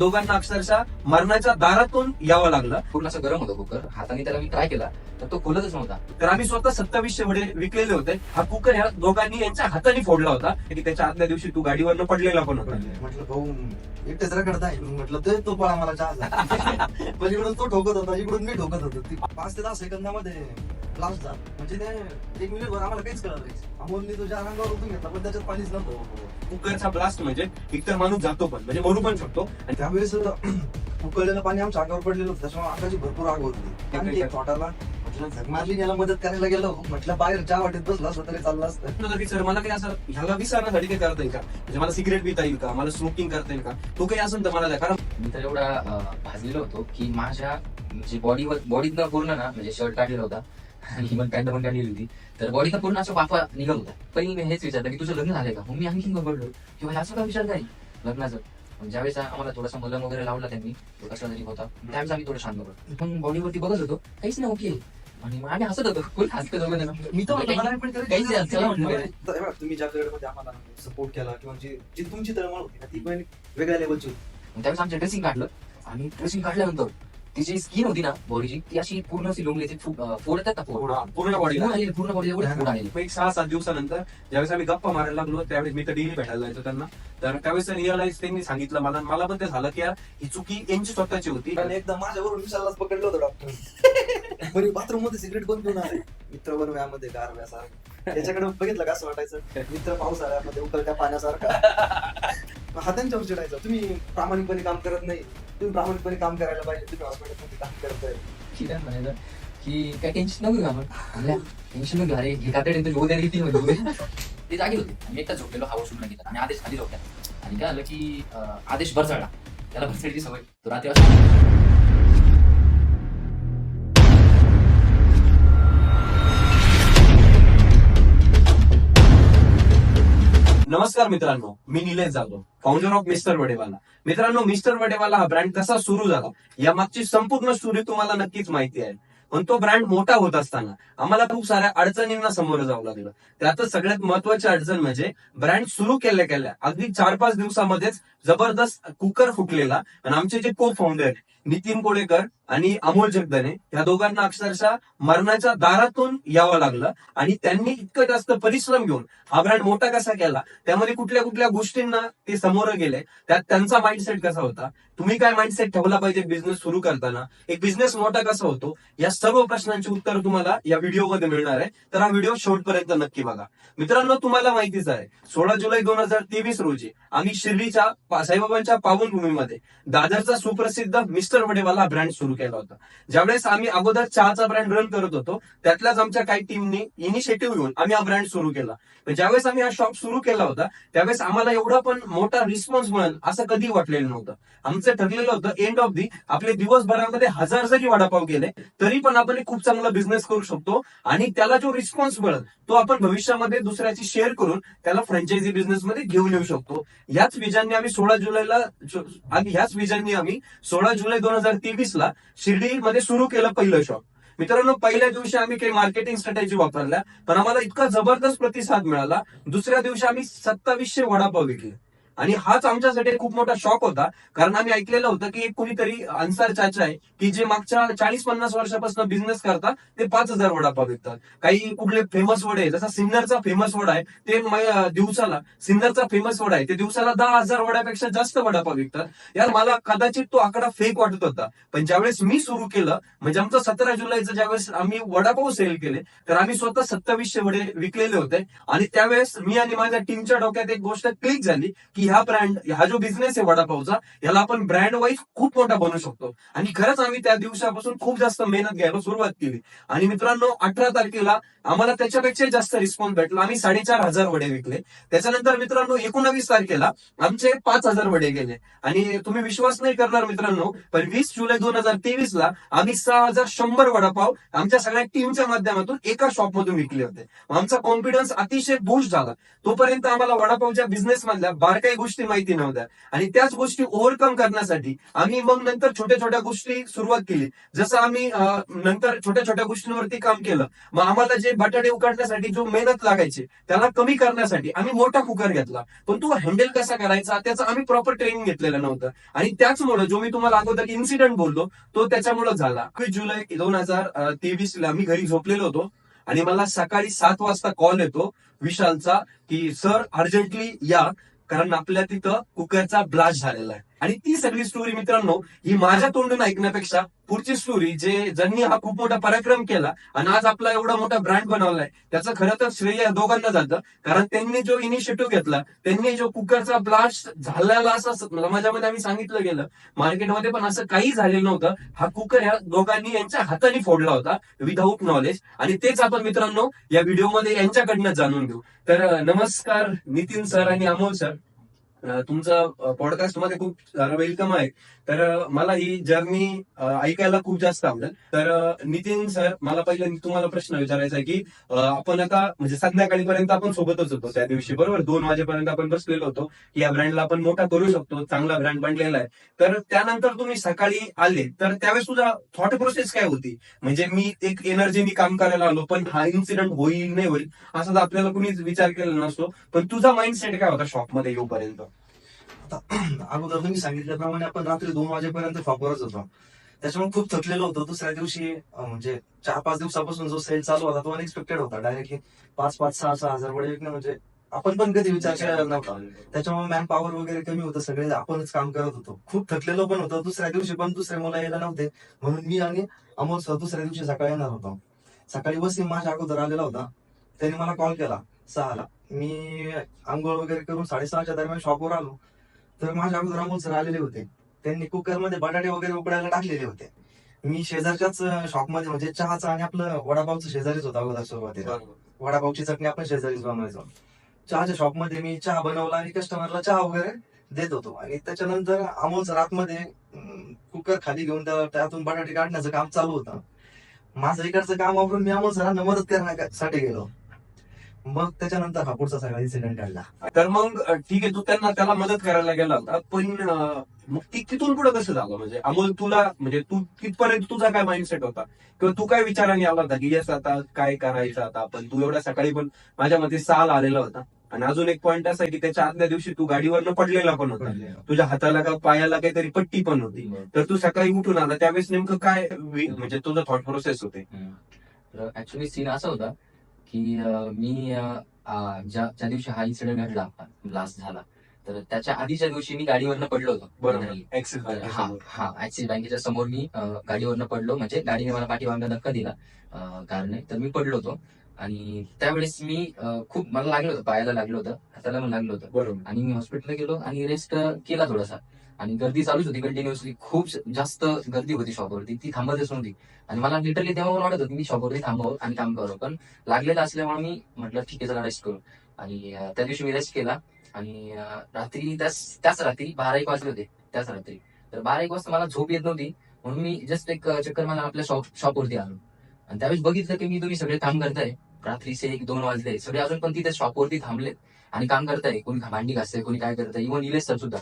दोघांना अक्षरशः मरणाच्या दारातून यावं लागलं. पूर्ण असं गरम होतं कुकर. हाताने त्याला मी ट्राय केला तर तो खोलतच नव्हता. तर आम्ही स्वतः 2700 वडे विकलेले होते. हा कुकर ह्या दोघांनी यांच्या हाताने फोडला होता की त्याच्या आदल्या दिवशी तू गाडीवरनं पडलेला पण होता. म्हटलं भाऊ एकटेच रखडताय. म्हटलं तो पळा मला चहा. पण इकडून तो ठोकत होता, इकडून मी ठोकत होतो. 5 ते 10 सेकंदामध्ये ब्लास्ट झाला. म्हणजे ते 1 मिनिटभर आम्हाला काहीच कळलं नाही. अमोलने तुझ्या अंगावर उतरून घेतला पण त्याच्यात पाणीच नव्हतं. कुकरचा ब्लास्ट म्हणजे एकतर माणूस जातो पण म्हणजे मरू पण शकतो. आणि त्यावेळेस उकळलेलं पाणी आमच्या अंगावर पडलेलं होतं. त्याच्यामुळे अंगाची भरपूर आग होती. आणि एक वाटाला म्हटलं झक मारली, याला मदत करायला गेलो. म्हटलं बाहेर चहा वाटेत बसला असं तरी चाललं असतं. सर मला काही असं ह्याला विसरण्यासाठी काही करता येईल का, म्हणजे मला सिगरेट पिता येईल का, मला स्मोकिंग करता येईल का, तो काही असेल तर मला द्या. कारण मी तर एवढा भाजलेलो होतो की माझ्या म्हणजे बॉडीतनं पूर्ण ना म्हणजे शर्ट काढलेला होता आणि पण पॅन्ट पण काढलेली होती. तर बॉडीतनं पूर्ण असं वाफा निघत होता. पहिली मी हेच विचारलं की तुझं लग्न झालंय का. मग मी आणखी बघडलो की भाई असं का विचार काय लग्नाचं. ज्यावेळेस आम्हाला थोडासा मलम वगैरे लावला त्यांनी, कसला तरी होता, त्यावेळेस आम्ही थोडं शांत होतो. पण बॉडीवरती बघत होतो काहीच नाही ओके. आणि मग आम्ही हसत होतो, फुल हसत होतो. मी तर म्हणलं, मला पण काहीच नाही, चला म्हटलं. तर हे बघा, तुम्ही ज्या पिरियडमध्ये आम्हाला सपोर्ट केला किंवा जी तुमची तळमळ होती ना, ती पण वेगळ्या लेवलची होती. त्यावेळेस आमचं ड्रेसिंग काढलं आणि ड्रेसिंग काढल्यानंतर ती जी स्किन होती ना बॉडीची, ती अशी पूर्ण अशी लोंगली फोड येतात ना, पूर्ण बॉडीला पूर्ण बॉडी एवढे फोड आलेली. एक 6-7 दिवसानंतर ज्यावेळेस आम्ही गप्पा मारायला लागलो त्यावेळेस मी तर डेली भेटायला जायचो त्यांना. तर त्यावेळेस रिअलाइज त्यांनी सांगितलं मला पण ते झालं की यार ही चुकी यांची स्वतःची होती. आणि एकदा माझ्यावरून विशाललाच पकडलं होतं डॉक्टर. बरी बाथरूम मध्ये सिगरेट बंद घेऊन आले. मित्र बनव्यामध्ये गारव्यासारखं. त्याच्याकडे बघितलं का असं वाटायचं मित्र पावसाळ्यामध्ये उकळत्या पाण्यासारखा. हातांच्यावर चिडायचं, तुम्ही प्रामाणिकपणे काम करत नाही, तुम्ही प्रामाणिकपणे काम करायला पाहिजे, तुम्ही हॉस्पिटलमध्ये काम करताय. ठीक आहे म्हणायचं की काय टेन्शन नको घेऊ आपण. टेन्शन नको अरे हे कातडे तुझी उद्या किती म्हणजे ते जागी होते. मी एकटा झोपलेलो, हा वॉशरूमला गेला आणि आदेश खाली झोपला. आणि काय झालं की आदेश बरसाळला. त्याला बरसाळीची सवय. तो रात्री नमस्कार मित्रांनो, मी Nilesh Jadhav, founder of mister Vadewala. मित्रांनो, मिस्टर वडेवाला हा ब्रँड कसा सुरू झाला यामागची संपूर्ण स्टोरी तुम्हाला नक्कीच माहिती आहे. पण तो ब्रँड मोठा होत असताना आम्हाला खूप साऱ्या अडचणींना सामोरं जावं लागलं. त्यातच सगळ्यात महत्वाची अडचण म्हणजे ब्रँड सुरू केल्या अगदी 4-5 दिवसामध्येच जबरदस्त कुकर फुटलेला. आणि आमचे जे को फाउंडर नितीन कोळेकर आणि अमोल जगदने या दोघांना अक्षरशः मरणाच्या दारातून यावं लागलं. आणि त्यांनी इतकं जास्त परिश्रम घेऊन हा ब्रँड मोठा कसा केला, त्यामध्ये कुठल्या कुठल्या गोष्टींना ते समोर गेले, त्यात त्यांचा माइंडसेट कसा होता, तुम्ही काय माइंडसेट ठेवला पाहिजे बिझनेस सुरू करताना, एक बिझनेस मोठा कसा होतो, या सर्व प्रश्नांची उत्तर तुम्हाला या व्हिडिओमध्ये मिळणार आहे. तर हा व्हिडिओ शेवटपर्यंत नक्की बघा. मित्रांनो, तुम्हाला माहितीच आहे 16 जुलै 2023 रोजी आम्ही शिर्डीच्या साईबाबांच्या पावनभूमीमध्ये दादरचा सुप्रसिद्ध मिस्टर वडेवाला ब्रँड सुरू केला होता. ज्यावेळेस आम्ही अगोदर चहाचा ब्रँड रन करत होतो, त्यातल्याच आमच्या काही टीमनी इनिशिएटिव्ह घेऊन आम्ही हा ब्रँड सुरू केला. ज्यावेळेस आम्ही हा शॉप सुरू केला होता त्यावेळेस आम्हाला एवढा पण मोठा रिस्पॉन्स मिळेल असं कधी वाटलेलं नव्हतं. आमचं ठरलेलं होतं एंड ऑफ दी आपले दिवसभरामध्ये 1000 जरी वडापाव गेले तरी पण आपण एक खूप चांगला बिझनेस करू शकतो. आणि त्याला जो रिस्पॉन्स मिळेल तो आपण भविष्यामध्ये दुसऱ्याची शेअर करून त्याला फ्रँचायझी बिझनेस मध्ये घेऊन येऊ शकतो. याच विजनने आम्ही 16 जुलै 2023 ला शिर्डीमध्ये सुरू केलं पहिलं शॉप. मित्रांनो, पहिल्या दिवशी आम्ही काही मार्केटिंग स्ट्रॅटेजी वापरल्या, पण आम्हाला इतका जबरदस्त प्रतिसाद मिळाला. दुसऱ्या दिवशी आम्ही 2700 वडापाव विकले. आणि हाच आमच्यासाठी खूप मोठा शॉक होता, कारण आम्ही ऐकलेलं होतं की एक कुणीतरी अन्सार चाचा आहे की जे मागच्या 40-50 वर्षापासून बिझनेस करतात, ते 5000 वडापाव विकतात. काही कुठले फेमस वडे, जसा सिन्नरचा फेमस वडा आहे ते सिन्नरचा फेमस वडा आहे ते दिवसाला 10,000 वड्यापेक्षा जास्त वडापाव विकतात. यार मला कदाचित तो आकडा फेक वाटत होता, पण ज्यावेळेस मी सुरू केलं, म्हणजे आमचं 17 जुलैचं ज्यावेळेस आम्ही वडापाव सेल केले, तर आम्ही स्वतः 2700 वडे विकलेले होते. आणि त्यावेळेस मी आणि माझ्या टीमच्या डोक्यात एक गोष्ट क्लिक झाली की हा जो बिझनेस आहे वडापावचा, याला आपण ब्रँड वाईज खूप मोठा बनवू शकतो. आणि खरंच आम्ही त्या दिवसापासून खूप जास्त मेहनत घ्यायला सुरुवात केली. आणि मित्रांनो, 18 तारखेला आम्हाला त्याच्यापेक्षा जास्त रिस्पॉन्स भेटला. आम्ही 4500 वडे विकले. त्याच्यानंतर मित्रांनो 19 तारखेला आमचे 5000 वडे गेले. आणि तुम्ही विश्वास नाही करणार मित्रांनो, पण 20 जुलै 2023 ला आम्ही 6100 वडापाव आमच्या सगळ्या टीमच्या माध्यमातून एका शॉप मधून विकले होते. आमचा कॉन्फिडन्स अतिशय बूस्ट झाला. तोपर्यंत आम्हाला वडापावच्या बिझनेस मधल्या बारकाई काही गोष्टी माहिती नव्हत्या. आणि त्याच गोष्टी ओव्हरकम करण्यासाठी आम्ही मग नंतर छोट्या छोट्या गोष्टी सुरुवात केली. जसं आम्ही नंतर छोट्या छोट्या गोष्टींवरती काम केलं. मग आम्हाला जे बटाटे उकडण्यासाठी जो मेहनत लागायची त्याला कमी करण्यासाठी आम्ही मोठा कुकर घेतला. पण तो हँडल कसा करायचा त्याचं आम्ही प्रॉपर ट्रेनिंग घेतलेलं नव्हतं. आणि त्याचमुळे जो मी तुम्हाला अगोदर इन्सिडेंट बोललो तो त्याच्यामुळे झाला. 21 जुलै 2023 ला मी घरी झोपलेलो होतो आणि मला सकाळी 7 वाजता कॉल येतो विशालचा की सर अर्जंटली या, कारण आपल्या तिथं कुकरचा ब्लास्ट झालेला आहे. आणि ती सगळी स्टोरी मित्रांनो ही माझ्या तोंडून ऐकण्यापेक्षा पुढची स्टोरी ज्यांनी हा खूप मोठा पराक्रम केला आणि आज आपला एवढा मोठा ब्रँड बनवलाय त्याचं खरं तर श्रेय या दोघांना जातं. कारण त्यांनी जो इनिशिएटिव्ह घेतला, त्यांनी जो कुकरचा ब्लास्ट झालेला असं माझ्यामध्ये आम्ही सांगितलं गेलं, मार्केटमध्ये पण असं काही झालेलं नव्हतं. हा कुकर ह्या दोघांनी यांच्या हाताने फोडला होता विदाऊट नॉलेज. आणि तेच आपण मित्रांनो या व्हिडिओमध्ये यांच्याकडनं जाणून घेऊ. तर नमस्कार नितीन सर आणि अमोल सर, तुमचं पॉडकास्ट मध्ये खूप सारं वेलकम आहे. तर मला ही जर्नी ऐकायला खूप जास्त आवडेल. तर नितीन सर, मला पहिले तुम्हाला प्रश्न विचारायचा आहे की आपण आता म्हणजे संध्याकाळीपर्यंत आपण सोबतच होतो त्या दिवशी, बरोबर? 2 वाजेपर्यंत आपण बसलेलो होतो की या ब्रँडला आपण मोठा करू शकतो, चांगला ब्रँड बनलेला आहे. तर त्यानंतर तुम्ही सकाळी आले तर त्यावेळेस तुझा थॉट प्रोसेस काय होती? म्हणजे मी एक एनर्जीनी काम करायला आलो, पण हा इन्सिडेंट होईल नाही होईल असा तर आपल्याला कुणीच विचार केलेला नसतो. पण तुझा माइंडसेट काय होता शॉपमध्ये येऊपर्यंत? अगोदर तुम्ही सांगितल्याप्रमाणे आपण रात्री 2 वाजेपर्यंत शॉपवरच होतो. त्याच्यामुळे खूप थकलेलो होतो. दुसऱ्या दिवशी म्हणजे 4-5 दिवसापासून जो सेल चालू होता तो अनएक्सपेक्टेड होता. डायरेक्टली 5-6 हजार वडे विकणं म्हणजे आपण पण कधी विचार केलेला नव्हता. त्याच्यामुळे मॅन पॉवर वगैरे कमी होतं, सगळे आपणच काम करत होतो. खूप थकलेलो पण होतो. दुसऱ्या दिवशी पण दुसरे मुलं यायला नव्हते म्हणून मी आणि अमोल सर दुसऱ्या दिवशी सकाळी येणार होतो. सकाळी वसीम माझ्या अगोदर आलेला होता. त्याने मला कॉल केला 6ला. मी आंघोळ वगैरे करून 6:30च्या दरम्यान शॉपवर आलो तर माझ्या अगोदर अमोल सर आलेले होते. त्यांनी कुकरमध्ये बटाटे वगैरे उकडायला टाकलेले होते. मी शेजारच्याच शॉपमध्ये म्हणजे चहाचा आणि आपलं वडापावचं शेजारीच होता अगोदर सुरुवातीला. वडापावची चटणी आपण शेजारीच बनवायचो. चहाच्या शॉपमध्ये मी चहा बनवला आणि कस्टमरला चहा वगैरे देत होतो. आणि त्याच्यानंतर अमोल सर आतमध्ये कुकर खाली घेऊन त्यातून बटाटे काढण्याचं काम चालू होतं. माझं इकडचं काम वापरून मी अमोल सरांना मदत करण्यासाठी गेलो. मग त्याच्यानंतर हा पुढचा सगळा इन्सिडेंट घडला. तर मग ठीक आहे, तू त्याला मदत करायला गेला होता, पण मग तिथून पुढे कसं झालं? म्हणजे अमोल तुला म्हणजे तू तिथपर्यंत तुझा काय माइंडसेट होता किंवा तू काय विचाराने आला होता की येस आता काय करायचं आता? पण तू एवढ्या सकाळी पण माझ्या मते 6ला आलेला होता. आणि अजून एक पॉईंट असा आहे की त्याच्या आदल्या दिवशी तू गाडीवरनं पडलेला पण होता, तुझ्या हाताला का पायाला काहीतरी पट्टी पण होती. तर तू सकाळी उठून आला त्यावेळेस नेमकं काय म्हणजे तुझं थॉट प्रोसेस होते? तर ऍक्च्युली सीन असा होता की मी ज्या दिवशी हा इन्सिडेंट घडला, ब्लास्ट झाला, तर त्याच्या आधीच्या दिवशी मी गाडीवरनं पडलो होतो. बरोबर, ऍक्सिस हा ऍक्सिस बँकेच्या समोर मी गाडीवरनं पडलो. म्हणजे गाडीने मला पाठीमागं धक्का दिला कारने, तर मी पडलो होतो. आणि त्यावेळेस मी खूप मला लागलं होतं, पायाला लागलं होतं, हाताला पण लागलं होतं. बरोबर. आणि मी हॉस्पिटलला गेलो आणि रेस्ट केला थोडासा. आणि गर्दी चालूच होती कंटिन्युअसली, खूप जास्त गर्दी होती शॉपवरती, ती थांबतच नव्हती. आणि मला लिटरली तेव्हा मला वाटत होतं मी शॉपवरती थांबावं आणि काम करावं, पण लागलेलं असल्यामुळे मी म्हटलं ठीक आहे चला रेस्ट करू. आणि त्या दिवशी मी रेस्ट केला. आणि रात्री त्याच रात्री 12-1 वाजले होते त्याच रात्री. तर 12-1 वाजता मला झोप येत नव्हती म्हणून मी जस्ट एक चक्कर मला आपल्या शॉपवरती आलो. आणि त्यावेळेस बघितलं की मी तुम्ही सगळे काम करताय, रात्रीचे 1-2 वाजले, सगळे अजून पण तिथे शॉपवरती थांबलेत आणि काम करताय. कोणी भांडी घासतंय, कोणी काय करताय, इव्हन निलेश सर सुद्धा.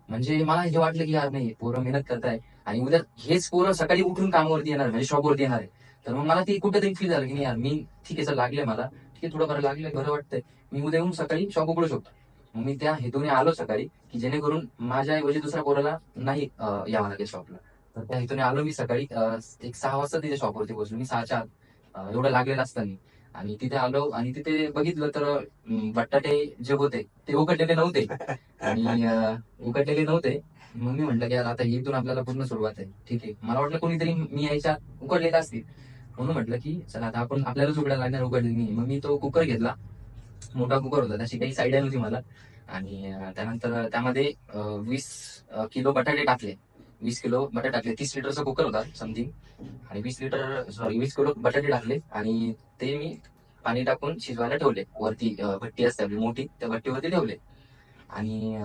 म्हणजे मला हे वाटलं की यार नाही, पोरं मेहनत करताय आणि उद्या हेच पोरं सकाळी उठून कामावरती येणार, म्हणजे शॉपवरती येणार आहे. तर मग मला ती कुठेतरी फील झालं की नाही यार, मी ठीक आहे सर लागले मला, ठीक आहे थोडं बरं लागलंय, बरं वाटतंय, मी उद्या येऊन सकाळी शॉप उघडू शकतो. मग मी त्या हेतूने आलो सकाळी की जेणेकरून माझ्या ऐवजी दुसऱ्या पोराला नाही यावं लागेल शॉपला. तर त्या हेतूने आलो मी सकाळी एक 6 वाजता तिथे शॉपवरती पोहोचलो मी, 6च्या आत एवढं लागलेलं असताना. आणि तिथे आलो आणि तिथे बघितलं तर बटाटे जे होते ते उकडलेले नव्हते. आणि उकडलेले नव्हते. मग मी म्हटलं की यार आता इथून आपल्याला पूर्ण सुरुवात आहे. ठीक आहे, मला वाटलं कोणीतरी मी यायच्या उकडलेले असतील म्हणून म्हटलं की चला आता आपण आपल्यालाच उकडायला लागणार, उकडलेली नाही. मग मी तो कुकर घेतला, मोठा कुकर होता, त्याची काही आयडिया नव्हती मला. आणि त्यानंतर त्यामध्ये 20 किलो बटाटे टाकले. 20 किलो बटाटे टाकले. 30 लिटरचा कुकर होता समथिंग. आणि 20 किलो बटाटे टाकले आणि ते मी पाणी टाकून शिजवायला ठेवले. वरती भट्टी असते आपली मोठी, त्या भट्टीवरती ठेवले. आणि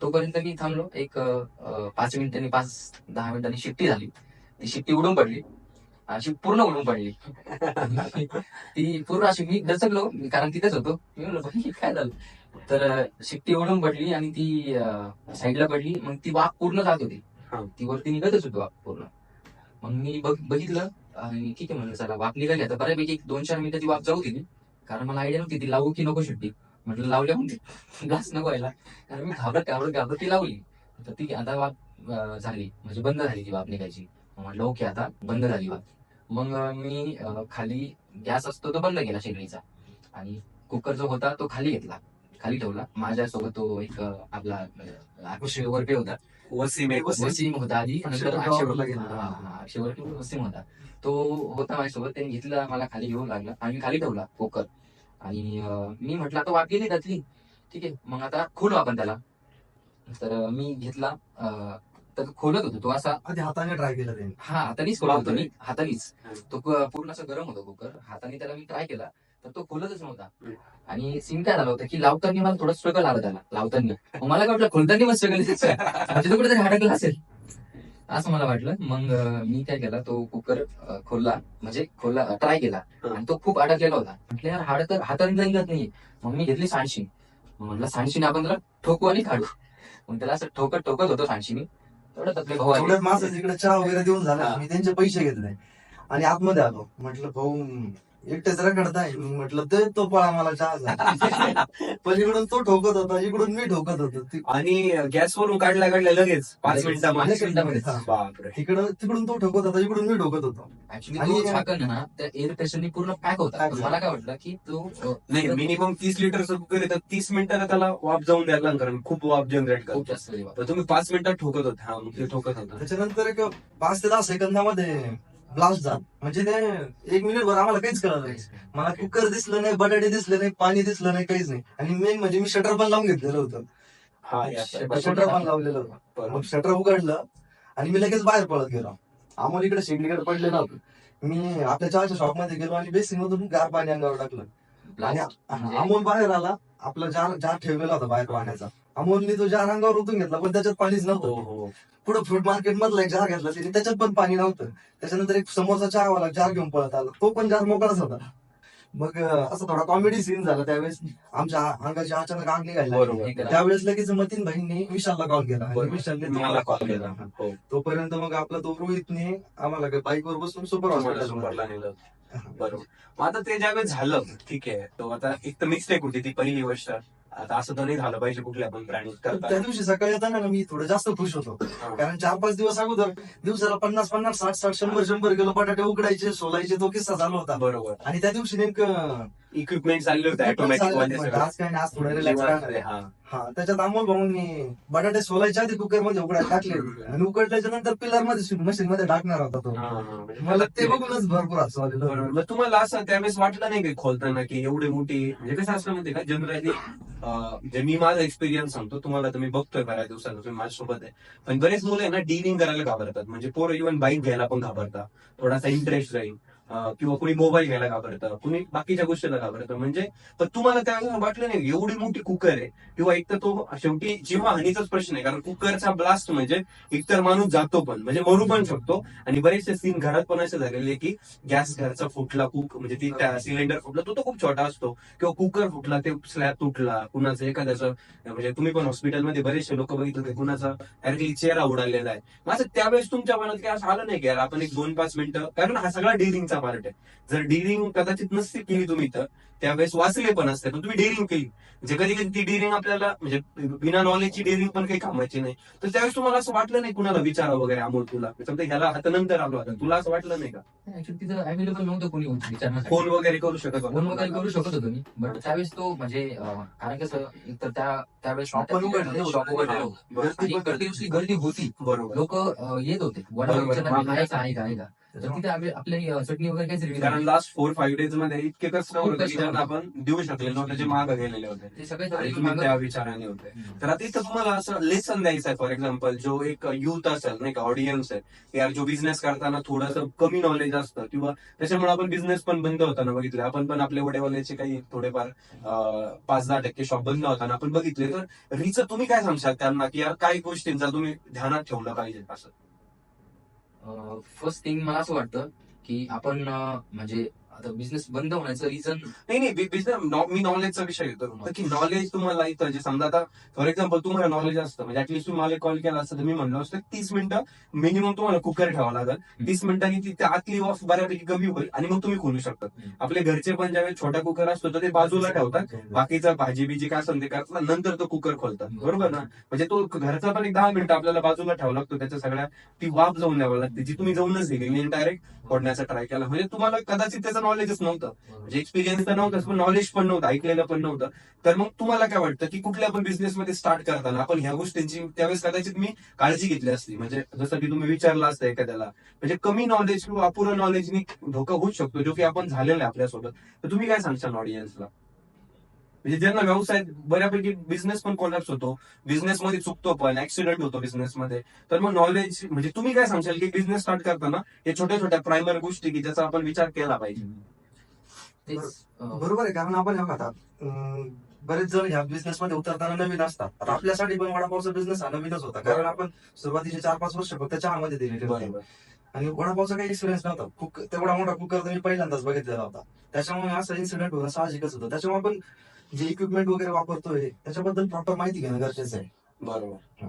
तोपर्यंत मी थांबलो. एक 5 मिनिटांनी 5-10 मिनिटांनी शिट्टी झाली. ती शिट्टी उडून पडली, अशी पूर्ण उडून पडली. ती पूर्ण अशी मी दचकलो कारण तिथेच होतो. मी म्हणलो काय झालं. तर शिट्टी ओढून पडली आणि ती साईडला पडली. मग ती वाफ पूर्ण जात होती, हा. ती वरती निघतच होती वाफ पूर्ण. मग मी बघितलं आणि ठीक आहे म्हणलं चला वाफ निघाली आता बऱ्यापैकी 2-4 मिनिटं ती वाफ जाऊ दिली, कारण मला आयडिया नव्हती ती लावू की नको शिट्टी. म्हटलं लावल्या मग ग्लास नको व्हायला, कारण मी घाबरत ती लावली. तर ती आता वाफ झाली, म्हणजे बंद झाली ती वाफ निघायची. मग म्हटलं ओके आता बंद झाली वाफ. मग मी खाली गॅस असतो तो बंद केला शेगडीचा आणि कुकर जो होता तो खाली घेतला, खाली ठेवला. माझ्यासोबत तो एक आपला अक्षय वरपे होता, वसीम होता आधी, नंतर अक्षय वरपे वसीम होता. तो होता माझ्यासोबत, त्याने घेतला मला खाली घेऊन लागला आणि खाली ठेवला कुकर. आणि मी म्हटलं आता वाफ गेली त्यातली, ठीक आहे मग आता खोलू आपण त्याला. तर मी घेतला, तर खोलत होतो तो असा, आधी हाताने ट्राय केलं त्यांनी. हा हातानेच खोलत होतो मी, हातानेच. तो पूर्ण असं गरम होता कुकर, हाताने त्याला मी ट्राय केला तर तो खोलतच नव्हता. आणि सीन काय झालं होतं की लावताना मला थोडं स्ट्रगल आलं त्याला लावताना. मग मला काय वाटलं खोलताना मग स्ट्रगल म्हणजे तो कुठेतरी हडकला असेल असं मला वाटलं. मग मी काय केला, तो कुकर खोलला, म्हणजे ट्राय केला आणि तो खूप अडकलेला होता. म्हटलं यार हाताने निघत नाही. मग मी घेतली सांडशी, म्हटलं सांडशीने आपण त्याला ठोकू आणि काढू. मग त्याला असं ठोकत होतो सांडशीने. तेवढं आपले भाऊ आले. तेवढ्यात माझं तिकडे चहा वगैरे देऊन झाला, मी त्यांचे पैसे घेतले आणि आतमध्ये आलो. म्हटलं भाऊ एकटेच रखडताय, मी म्हटलं ते तो पळा मला चहा. पण इकडून तो ठोकत होता, इकडून मी ठोकत होतो. आणि गॅसवरून काढल्या लगेच 5 मिनिटामध्ये. 5 मिनिटामध्ये. बापरे. तिकडून तो ठोकत होता, इकडून मी ठोकत होतो. ऍक्च्युली आणि- तो झाकण आहे ना त्या एअर प्रेशरनी पूर्ण पॅक होता. Pack तर झाला. मला काय वाटलं की तो नाही, मिनिमम 30 लिटरचं कुकर आहे तर 30 मिनिटाला त्याला वाफ जाऊन द्यायला लागलं, कारण खूप वाफ जनरेट खूप करतो. जास्त वेळ वापरला. तर तुम्ही 5 मिनिटात ठोकत होता. हा, मग ते ठोकत होता. त्याच्यानंतर एक 5 ते 10 सेकंदामध्ये ब्लास्ट झाला. म्हणजे ते 1 मिनिटभर आम्हाला काहीच कळलं नाही. मला कुकर दिसलं नाही, बटाटे दिसले नाही, पाणी दिसलं नाही, काहीच नाही. आणि मेन म्हणजे मी शटर पण लावून घेतलेलं होतं. हा, या शटर पण लावलेलं होतं. बरोबर. मग शटर उघडलं आणि मी लगेच बाहेर पळत गेलो. आम्हाला इकडे शेगडीकडे पडले नव्हतं. मी आपल्या चहाच्या शॉप मध्ये गेलो आणि बेसिन मधून गार पाणी अंगावर टाकलं. आणि Blast म्हणजे अमोल बाहेर आला, आपला जार ठेवलेला होता बाहेर पाण्याचा. अमोलने तो जार अंगावर ओतून घेतला, पण त्याच्यात पाणीच हो नव्हतं. हो. पुढे फ्रूट मार्केट मधला एक जार घेतला त्याने, त्याच्यात पण पाणी नव्हतं. त्याच्यानंतर एक समोरचा चहावाला जार घेऊन पळत आला, तो पण जार मोकळाच होता. मग असं थोडा कॉमेडी सीन झाला त्यावेळेस. आमच्या अंगाची अचानक आग निघायला लागली. बरोबर. त्यावेळेस लगेच मतीन भाईंनी विशालला कॉल केला आणि बरोबर. विशालने मला तुम्हाला कॉल कॉल केला. केला. हो. तोपर्यंत मग आपला तो रोहितने आम्हाला बाईकवर बसून सुपर तुम्हाला हॉस्पिटल सुपरला नेलं. बरोबर. मग आता ते ज्यावेळेस झालं, ठीक आहे, तो आता एक तर मिस्टेक होती ती पहिली गोष्ट. आता असं तर नाही झालं पाहिजे कुठल्या पण ब्रँड त्या करता. दिवशी सकाळी येताना ना मी थोडं जास्त खुश होतो, कारण 4-5 दिवस अगोदर दिवसाला 50-50, 60-60, 100-100 किलो बटाटे उकडायचे, सोलायचे, तो किस्सा चालू होता. बरोबर. आणि त्या दिवशी नेमकं इक्विपमेंट चालले होते ऑटोमॅटिक वाले सगळे. आज काय नाही, आज थोडं रिलॅक्स राहणार. हा. हा, त्याच्यात अमोल भाऊंनी बटाटे सोलायच्या आधी कुकर मध्ये उकडायला टाकले आणि उकडल्याच्या नंतर पिलर मध्ये मशीन मध्ये टाकणार होता तो. हा, हा. मला ते बघूनच भरपूर हसू आलेलं. बरोबर. मग तुम्हाला असं त्यावेळेस वाटलं नाही की खोलताना की एवढी मोठी, म्हणजे कसं असलं माहितीये का, जनरली मी माझा एक्सपिरियन्स सांगतो तुम्हाला, तर मी बघतोय बऱ्याच दिवसाला, तुम्ही माझ्यासोबत आहे. पण बरेच मुलं आहे ना डीलिंग करायला घाबरतात. म्हणजे पोरं इव्हन बाईक घ्यायला पण घाबरतात, थोडासा इंटरेस्ट राहील, किंवा कुणी मोबाईल घ्यायला घाबरतं, कुणी बाकीच्या गोष्टीला घाबरतं. म्हणजे पण तुम्हाला त्यावेळेस वाटलं नाही एवढी मोठी कुकर आहे, किंवा एक तर तो शेवटी जीवहानीचाच प्रश्न आहे, कारण कुकरचा ब्लास्ट म्हणजे एकतर माणूस जातो पण, म्हणजे मरू पण शकतो. आणि बरेचसे सीन घरात पण असे झालेले की गॅस घरचा फुटला, म्हणजे ती सिलेंडर फुटला, तो खूप छोटा असतो, किंवा कुकर फुटला, ते स्लॅब तुटला, कुणाचं एखाद्याचं, म्हणजे तुम्ही पण हॉस्पिटलमध्ये बरेचसे लोक बघितलं की कुणाचा डायरेक्टली चेहरा उडालेला आहे. माझं त्यावेळेस तुमच्या मनात काय असं आलं नाही की यार आपण एक 2-5 मिनिटं, कारण हा सगळा डिलिंगचा पार्ट आहे. जर डिलिंग कदाचित नसती केली तुम्ही तर त्यावेळेस वाचले पण असते, पण तुम्ही डेअरिंग केली. म्हणजे कधी कधी ती डेअरिंग आपल्याला, म्हणजे बिना नॉलेजची डेअरिंग पण काही कामाची नाही. तर त्यावेळेस तुम्हाला असं वाटलं नाही कुणाला विचारा वगैरे, अमोल तुला समजा ह्याला आता नंतर आलो, आता तुला असं वाटलं नाही का ऍक्च्युली तिथं अवेलेबल नव्हतं कोणी विचारण्यासाठी. फोन वगैरे करू शकत होता? फोन वगैरे करू शकत होतो मी, बट त्यावेळेस तो म्हणजे कारण कसं एकतर त्यावेळेस Shop पण उघडलेलं होतं. शॉप उघडलेलं होतं. बरोबर. आणि गर्दी गर्दी होती, बरोबर. लोक येत होते बरोबर. आहे का. तर तिथे आपली चटणी वगैरे काहीच रिव्ह्यू कारण लास्ट 4-5 डेज मध्ये इतके कस्टमर होते की customer ज्यांना आपण देऊ शकले नव्हते, जे मागे गेलेले होते, ते सगळे आणि सगळे तुम्ही मागं- त्या विचाराने होते. तर आता इथं तुम्हाला असं लेसन द्यायचं आहे, फॉर एक्झाम्पल जो एक युथ असेल नाही का, ऑडियन्स आहे यार, जो बिझनेस करताना थोडंसं कमी नॉलेज असतं, किंवा त्याच्यामुळे आपण बिझनेस पण बंद होताना बघितले, आपण पण आपल्या वडेवाल्याचे काही थोडेफार 5-10% शॉप बंद होताना आपण बघितले. तर रिच तुम्ही काय सांगशाल त्यांना की यार काही गोष्टींचा तुम्ही ध्यानात ठेवलं पाहिजे असं? फर्स्ट थिंग मला असं वाटतं की आपण म्हणजे आता बिझनेस बंद होण्याचं रिझन नाही मी नॉलेजचा विषय घेतो फक्त की नॉलेज तुम्हाला इथं जे समजा आता फॉर एक्झाम्पल तुम्हाला नॉलेज असतं म्हणजे ऍटलीस्ट तुम्ही मला कॉल केला असतं तर मी म्हणलो असतं 30 मिनिटं मिनिमम तुम्हाला कुकर ठेवावं लागेल. 30 मिनिटांनी ती त्या आतली ऑफ बऱ्यापैकी कमी होईल आणि मग तुम्ही खोलू शकता. आपले घरचे पण ज्यावेळेस छोटा कुकर असतो तर ते बाजूला ठेवतात, बाकीचं भाजी बिजी काय असेल ते करतात, नंतर तो कुकर खोलतात. बरोबर ना? म्हणजे तो घरचा पण एक 10 मिनिटं आपल्याला बाजूला ठेवावा लागतो, त्याच्या सगळ्या ती वाफ जाऊन द्यावी लागते जी तुम्ही जाऊनच दिली डायरेक्ट फोडण्याचा ट्राय केला. म्हणजे तुम्हाला कदाचित त्याचं नॉलेजच नव्हतं, म्हणजे एक्सपिरियन्स तर नव्हताच पण नॉलेज पण नव्हतं, ऐकलेलं पण नव्हतं. तर मग तुम्हाला काय वाटतं की कुठल्या पण बिझनेसमध्ये स्टार्ट करताना आपण ह्या गोष्टींची त्यावेळेस कदाचित मी काळजी घेतली असती. म्हणजे जसं की तुम्ही विचारलं असतं एखाद्याला, म्हणजे कमी नॉलेज किंवा अपुरं नॉलेजनी धोका होऊ शकतो, जो की आपण झालेला आहे आपल्यासोबत. तर तुम्ही काय सांगशाल ऑडियन्सला, म्हणजे ज्यांना व्यवसाय बऱ्यापैकी बिझनेस पण कोलॅप्स होतो, बिझनेसमध्ये चुकतो पण ऍक्सिडेंट होतो बिझनेसमध्ये, तर मग नॉलेज म्हणजे तुम्ही काय सांगशाल की बिझनेस स्टार्ट करताना हे छोट्या छोट्या प्रायमरी गोष्टी की ज्याचा आपण विचार केला पाहिजे. बरोबर आहे, कारण आपण हे बघा आता, बरेच जण ह्या बिझनेस मध्ये उतरताना नवीन असतात. आता आपल्यासाठी पण वडापावचा बिझनेस हा नवीनच होता, कारण आपण सुरुवातीचे 4-5 वर्ष फक्त चहामध्ये दिलेले होते बरोबर. आणि वडापावचा काही एक्सपिरियन्स नव्हता. तेवढा मोठा कुकर तर मी पहिल्यांदाच बघितलेला होता. त्याच्यामुळे असं इन्सिडेंट होणं साहजिकच होतं. त्याच्यामुळे आपण जे इक्विपमेंट वगैरे वापरतोय त्याच्याबद्दल प्रॉपर माहिती घेणं गरजेचं आहे. बरोबर.